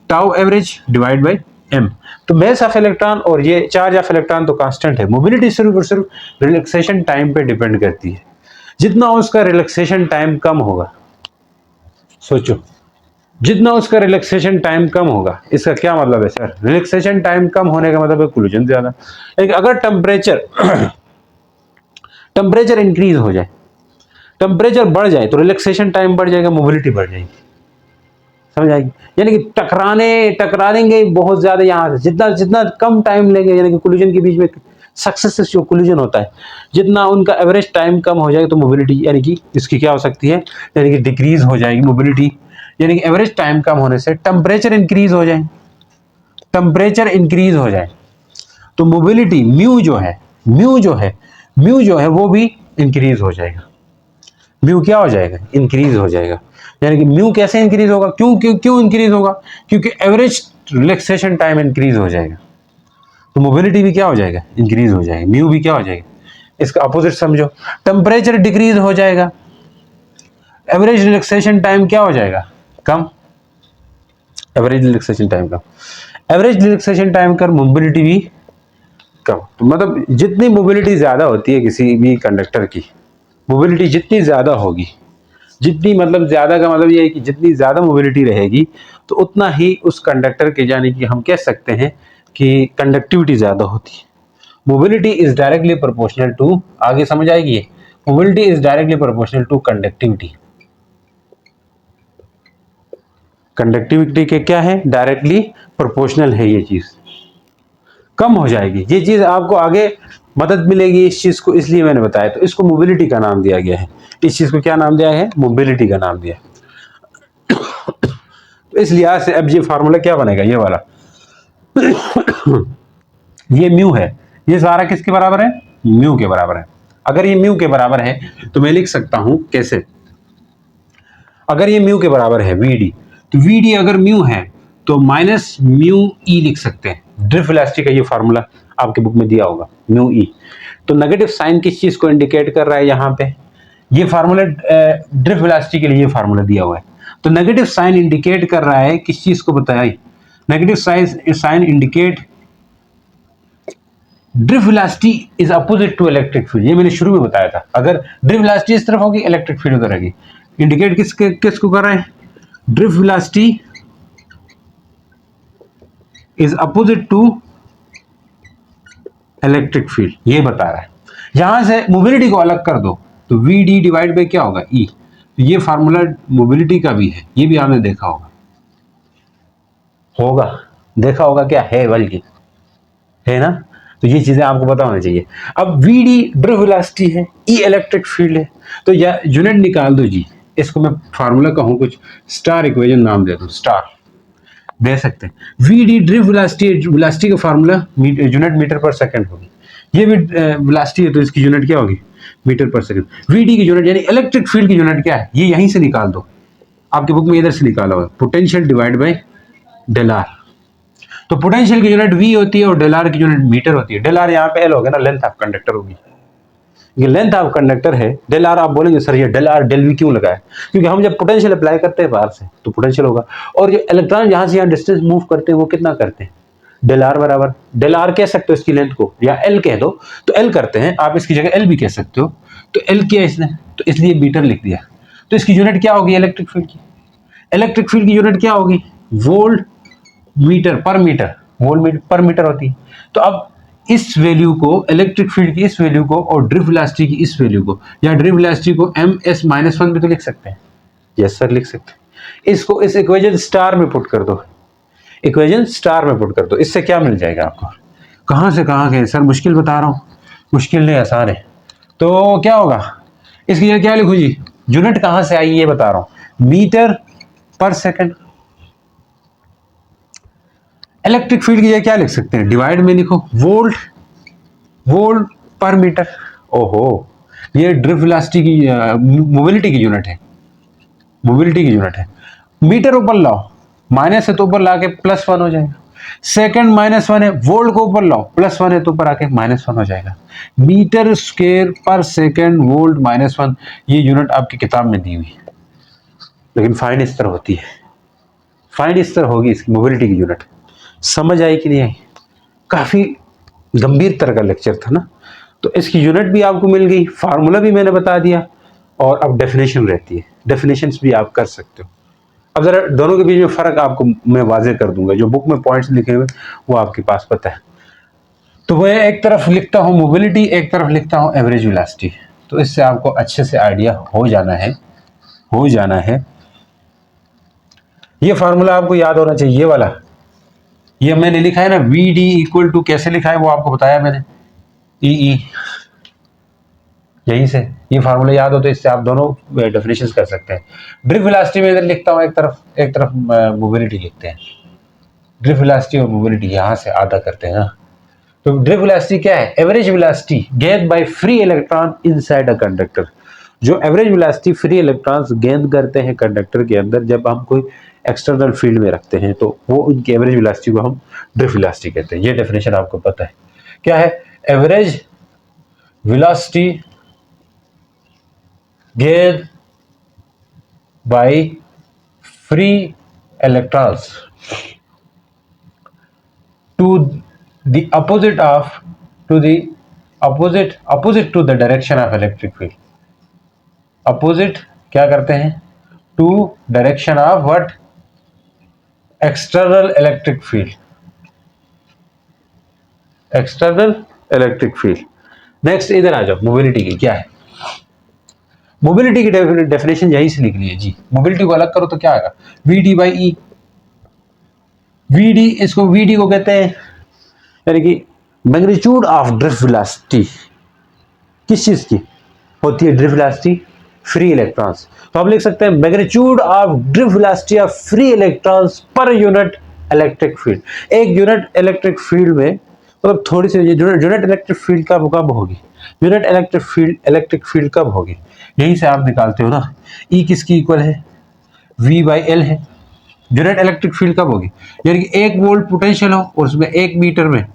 Speaker 1: tau average divide by M. तो मास ऑफ इलेक्ट्रॉन और ये चार्ज ऑफ इलेक्ट्रॉन तो कांस्टेंट है। मोबिलिटी सिर्फ और सिर्फ रिलैक्सेशन टाइम पे डिपेंड करती है। जितना उसका रिलैक्सेशन टाइम कम होगा, सोचो, जितना उसका रिलैक्सेशन टाइम कम होगा, इसका क्या मतलब है सर? रिलैक्सेशन टाइम कम होने का मतलब है कोलिजन ज्यादा। लेकिन अगर टेम्परेचर इंक्रीज हो जाए, टेम्परेचर बढ़ जाए तो रिलैक्सेशन टाइम बढ़ जाएगा, मोबिलिटी बढ़ जाएगी। समझ आएगी? यानी कि टकरा देंगे बहुत ज्यादा, यहां से जितना जितना कम टाइम लेंगे, यानी कि कोलिजन के बीच में सक्सेसिव जो कोलिजन होता है, जितना उनका एवरेज टाइम कम हो जाएगा तो मोबिलिटी यानी कि इसकी क्या हो सकती है, यानी कि डिक्रीज हो जाएगी मोबिलिटी। यानी कि एवरेज टाइम कम होने से टेम्परेचर इंक्रीज हो जाए, टेम्परेचर इंक्रीज हो जाए तो मोबिलिटी म्यू जो है वो भी इंक्रीज हो जाएगा। म्यू क्या हो जाएगा? इंक्रीज हो जाएगा। यानी कि म्यू कैसे इंक्रीज होगा? क्यों इंक्रीज होगा? क्योंकि एवरेज रिलैक्सेशन टाइम इंक्रीज हो जाएगा, तो मोबिलिटी भी क्या हो जाएगा? इंक्रीज हो जाएगा। म्यू भी क्या हो जाएगा? इसका अपोजिट समझो, टेम्परेचर डिक्रीज हो जाएगा, एवरेज रिलैक्सेशन टाइम क्या हो जाएगा? कम। एवरेज रिलैक्सेशन टाइम कम, एवरेज रिलैक्सेशन टाइम कर, मोबिलिटी भी कम। तो मतलब जितनी मोबिलिटी ज्यादा होती है किसी भी कंडक्टर की, मोबिलिटी जितनी ज्यादा होगी, जितनी मतलब ज्यादा का मतलब ये है कि जितनी ज्यादा मोबिलिटी रहेगी तो उतना ही उस कंडक्टर के, यानी कि हम कह सकते हैं कि कंडक्टिविटी ज्यादा होती है। Mobility is directly proportional to, आगे समझ आएगी ये, mobility is directly proportional to conductivity. Conductivity के क्या है? डायरेक्टली प्रोपोर्शनल है। ये चीज कम हो जाएगी, ये चीज आपको आगे मदद मिलेगी इस चीज को, इसलिए मैंने बताया। तो इसको मोबिलिटी का नाम दिया गया है। इस चीज को क्या नाम दिया है? मोबिलिटी का नाम दिया। तो इस लिहाज से अब ये फार्मूला क्या बनेगा? ये वाला ये म्यू है, ये सारा किसके बराबर है? म्यू के बराबर है। अगर ये म्यू के बराबर है तो मैं लिख सकता हूं कैसे? अगर ये म्यू के बराबर है वीडी, तो वीडी अगर म्यू है तो माइनस म्यू ई लिख सकते हैं। ड्रिफ्ट वेलोसिटी का ये फार्मूला आपके बुक में दिया होगा, म्यू ई। तो नेगेटिव साइन किस चीज को इंडिकेट कर रहा है? यहाँ पे ये फार्मूला ड्रिफ्ट वेलोसिटी के लिए ये फार्मूला दिया हुआ है। तो नेगेटिव साइन इंडिकेट कर रहा है किस चीज को? बताया, negative sign indicate drift velocity is opposite to electric field. ये मैंने शुरू में बताया था, अगर ड्रिफ्ट वेलोसिटी इस तरफ होगी, इलेक्ट्रिक फील्ड उधर रहेगी। इंडिकेट किसको कर रहा है? Drift velocity is opposite to electric field, ये बता रहा है। यहां से मोबिलिटी को अलग कर दो तो वी डी डिवाइड बाई क्या होगा? ई। तो ये फार्मूला मोबिलिटी का भी है, ये भी आपने देखा होगा देखा होगा क्या है, बल्कि है ना। तो ये चीजें आपको पता होनी चाहिए। अब वी डी ड्रिफ्ट वेलोसिटी है, ई इलेक्ट्रिक फील्ड है, तो या यूनिट निकाल दो जी। इसको मैं फार्मूला कहूं कुछ, स्टार इक्वेशन नाम दे दूं, स्टार दे सकते हैं। वी डी ड्रिफ्ट वेलोसिटी का फार्मूला यूनिट मीटर पर सेकंड होगी। ये भी वेलोसिटी है तो इसकी यूनिट क्या होगी? मीटर पर सेकंड। वी डी की यूनिट यानी इलेक्ट्रिक फील्ड की यूनिट क्या है? ये यहीं से निकाल दो, आपके बुक में इधर से निकाला हुआ, potential divide by del R. तो पोटेंशियल की यूनिट वी होती है और डेल आर की यूनिट मीटर होती है। डेल आर यहाँ पे एल हो गया ना, लेंथ ऑफ कंडक्टर होगी। ये लेंथ ऑफ कंडक्टर है। डेल आर आप बोलेंगे सर ये डेल आर डेल वी क्यों लगाया? क्योंकि हम जब पोटेंशियल अप्लाई करते हैं बाहर से तो पोटेंशियल होगा, और जो इलेक्ट्रॉन यहाँ से यहाँ डिस्टेंस मूव करते हैं वो कितना करते हैं? डेल आर बराबर, डेल आर कह सकते हो इसकी लेंथ को, या एल कह दो तो एल करते हैं, आप इसकी जगह एल भी कह सकते हो। तो एल किया इसने तो इसलिए मीटर लिख दिया। तो इसकी यूनिट क्या होगी इलेक्ट्रिक फील्ड की? इलेक्ट्रिक फील्ड की यूनिट क्या होगी? वोल्ट मीटर पर मीटर, वोल्ट पर मीटर होती है। तो अब इस वैल्यू को, इलेक्ट्रिक फील्ड की इस वैल्यू को और ड्रिफ्ट वेलोसिटी की इस वैल्यू को, या ड्रिफ्ट वेलोसिटी को ms-1 भी तो लिख सकते हैं। यस सर लिख सकते हैं। इसको इस इक्वेशन स्टार में पुट कर दो, इक्वेशन स्टार में पुट कर दो। इससे क्या मिल जाएगा आपको? कहां से कहां गए सर? मुश्किल बता रहा हूं, मुश्किल नहीं आसान है। तो क्या होगा इसकी जगह? क्या लिखूं जी? यूनिट कहां से आई ये बता रहा हूं, मीटर पर सेकंड। इलेक्ट्रिक फील्ड की जगह क्या लिख सकते हैं? डिवाइड में लिखो वोल्ट, वोल्ट पर मीटर। ओहो, ये ड्रिफ्ट वेलोसिटी की मोबिलिटी की यूनिट है, मोबिलिटी की यूनिट है। मीटर ऊपर लाओ, माइनस से तो ऊपर लाके +1 हो जाएगा। सेकंड -1 है, वोल्ट को ऊपर लाओ, +1 है तो ऊपर आके -1 हो जाएगा। मीटर स्क्वायर पर सेकंड वोल्ट -1, ये यूनिट आपकी किताब में दी हुई है, लेकिन फाइन इस तरह होती है, फाइन इस तरह होगी इसकी मोबिलिटी की यूनिट। समझ आई कि नहीं आई? काफी गंभीर तरह का लेक्चर था ना। तो इसकी यूनिट भी आपको मिल गई, फार्मूला भी मैंने बता दिया, और अब डेफिनेशन रहती है, डेफिनेशंस भी आप कर सकते हो। अब जरा दोनों के बीच में फर्क आपको मैं वाजे कर दूंगा, जो बुक में पॉइंट्स लिखे हुए वो आपके पास पता है। तो मैं एक तरफ लिखता हूँ मोबिलिटी, एक तरफ लिखता हूँ एवरेज वेलोसिटी, तो इससे आपको अच्छे से आइडिया हो जाना है। ये फार्मूला आपको याद होना चाहिए, ये वाला, ये मैंने लिखा है ना, वी डी इक्वल टू, कैसे लिखा है वो आपको बताया मैंने, ई, यहीं से ये फार्मूला याद हो तो इससे आप दोनों डेफिनेशंस कर सकते हैं। ड्रिफ्ट वेलोसिटी में इधर लिखता हूँ, एक तरफ मोबिलिटी लिखते हैं। ड्रिफ्ट वेलोसिटी और मोबिलिटी यहां से आधा करते हैं ना। तो ड्रिफ्ट वेलोसिटी क्या है? Average velocity gained by free electron inside a conductor. जो एवरेज वेलोसिटी फ्री इलेक्ट्रॉन्स गेंद करते हैं कंडक्टर के अंदर जब हम कोई एक्सटर्नल फील्ड में रखते हैं, तो वो उनकी एवरेज वेलोसिटी को हम ड्रिफ्ट वेलोसिटी कहते हैं। ये डेफिनेशन आपको पता है क्या है? Average velocity gained by free electrons to the opposite to the direction of electric field. Opposite क्या करते हैं? To direction of what? External electric field. External electric field. Next इधर आ जाओ, मोबिलिटी की क्या है? मोबिलिटी की डेफिनेशन यहीं से निकली है जी। मोबिलिटी को अलग करो तो क्या आएगा? V D by E. V D, इसको वी डी को कहते हैं यानी कि मैग्नीट्यूड ऑफ ड्रिफ्ट वेलोसिटी। किस चीज की होती है ड्रिफ्ट वेलोसिटी? Free electrons. तो आप लिख सकते हैं magnitude of drift velocity of free electrons per unit electric field. एक यूनिट इलेक्ट्रिक फील्ड में मतलब थोड़ी सी यूनिट इलेक्ट्रिक फील्ड कब होगी? यूनिट इलेक्ट्रिक फील्ड कब होगी? यहीं से आप निकालते हो ना। ई किसकी इक्वल है? V बाई एल है। यूनिट इलेक्ट्रिक फील्ड कब होगी? यानी कि 1 वोल्ट पोटेंशियल हो और उसमें 1 मीटर में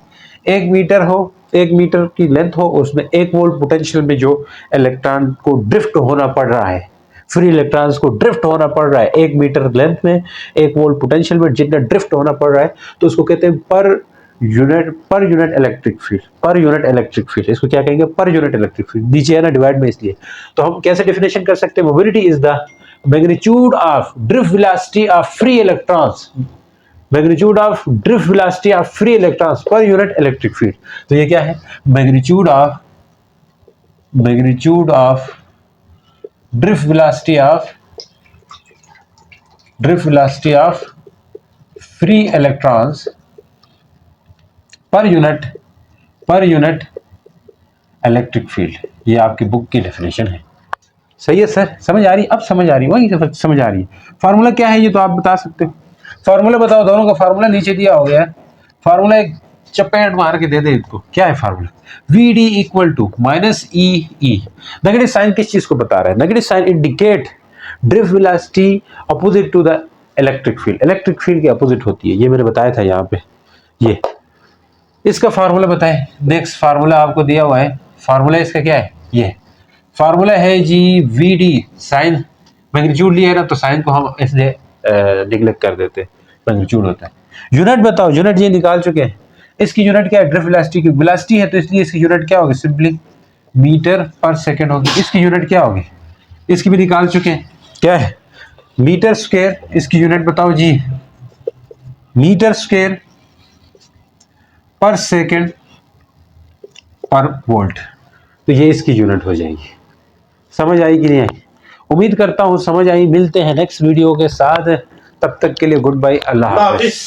Speaker 1: 1 मीटर हो, 1 मीटर की लेंथ हो और उसमें 1 वोल्ट पोटेंशियल में जो इलेक्ट्रॉन को ड्रिफ्ट होना पड़ रहा है, फ्री इलेक्ट्रॉन्स को ड्रिफ्ट होना पड़ रहा है 1 मीटर लेंथ में 1 वोल्ट पोटेंशियल में जितना ड्रिफ्ट होना पड़ रहा है, तो उसको कहते हैं पर यूनिट इलेक्ट्रिक फील्ड। इसको क्या कहेंगे? Per unit electric field. नीचे है ना डिवाइड में, इसलिए। तो हम कैसे डेफिनेशन कर सकते हैं? Mobility is the magnitude of drift velocity of free electrons, magnitude of drift velocity of free electrons per unit electric field. तो ये क्या है? Magnitude of drift velocity of free electrons per unit electric field. ये आपकी book की definition है। सही है सर? समझ आ रही? अब समझ आ रही, वही समझ आ रही है। फार्मूला क्या है ये तो आप बता सकते हो। फार्मूला बताओ, दोनों का फार्मूला नीचे दिया हो गया है। फार्मूला एक चपेट मार के दे दे इनको। क्या है formula? V D equal to minus E. Negative sign किस चीज को बता रहा है? Negative sign indicate drift velocity opposite to the electric field. Electric field की अपोजिट होती है, ये मैंने बताया था यहाँ पे। ये इसका फार्मूला बताएं। नेक्स्ट फार्मूला आपको दिया हुआ है। फार्मूला इसका क्या है? ये फार्मूला है जी वी डी। साइन मैग्नीट्यूड लिया है ना, तो साइन को हम इसलिए निगलेक्ट कर देते हैं, मैग्नीट्यूड होता है। यूनिट बताओ, यूनिट ये निकाल चुके हैं। इसकी यूनिट क्या है? ड्रिफ्ट वेलोसिटी की वेलोसिटी है, तो इसलिए इसकी यूनिट क्या होगी? सिंपली मीटर पर सेकेंड होगी। इसकी यूनिट क्या होगी? इसकी भी निकाल चुके हैं। क्या है? Metre square. इसकी यूनिट बताओ जी, मीटर स्क्वायर पर सेकेंड पर वोल्ट। तो ये इसकी यूनिट हो जाएगी। समझ आई कि नहीं आई? उम्मीद करता हूं समझ आई। मिलते हैं नेक्स्ट वीडियो के साथ, तब तक के लिए गुड बाय, अल्लाह हाफिज।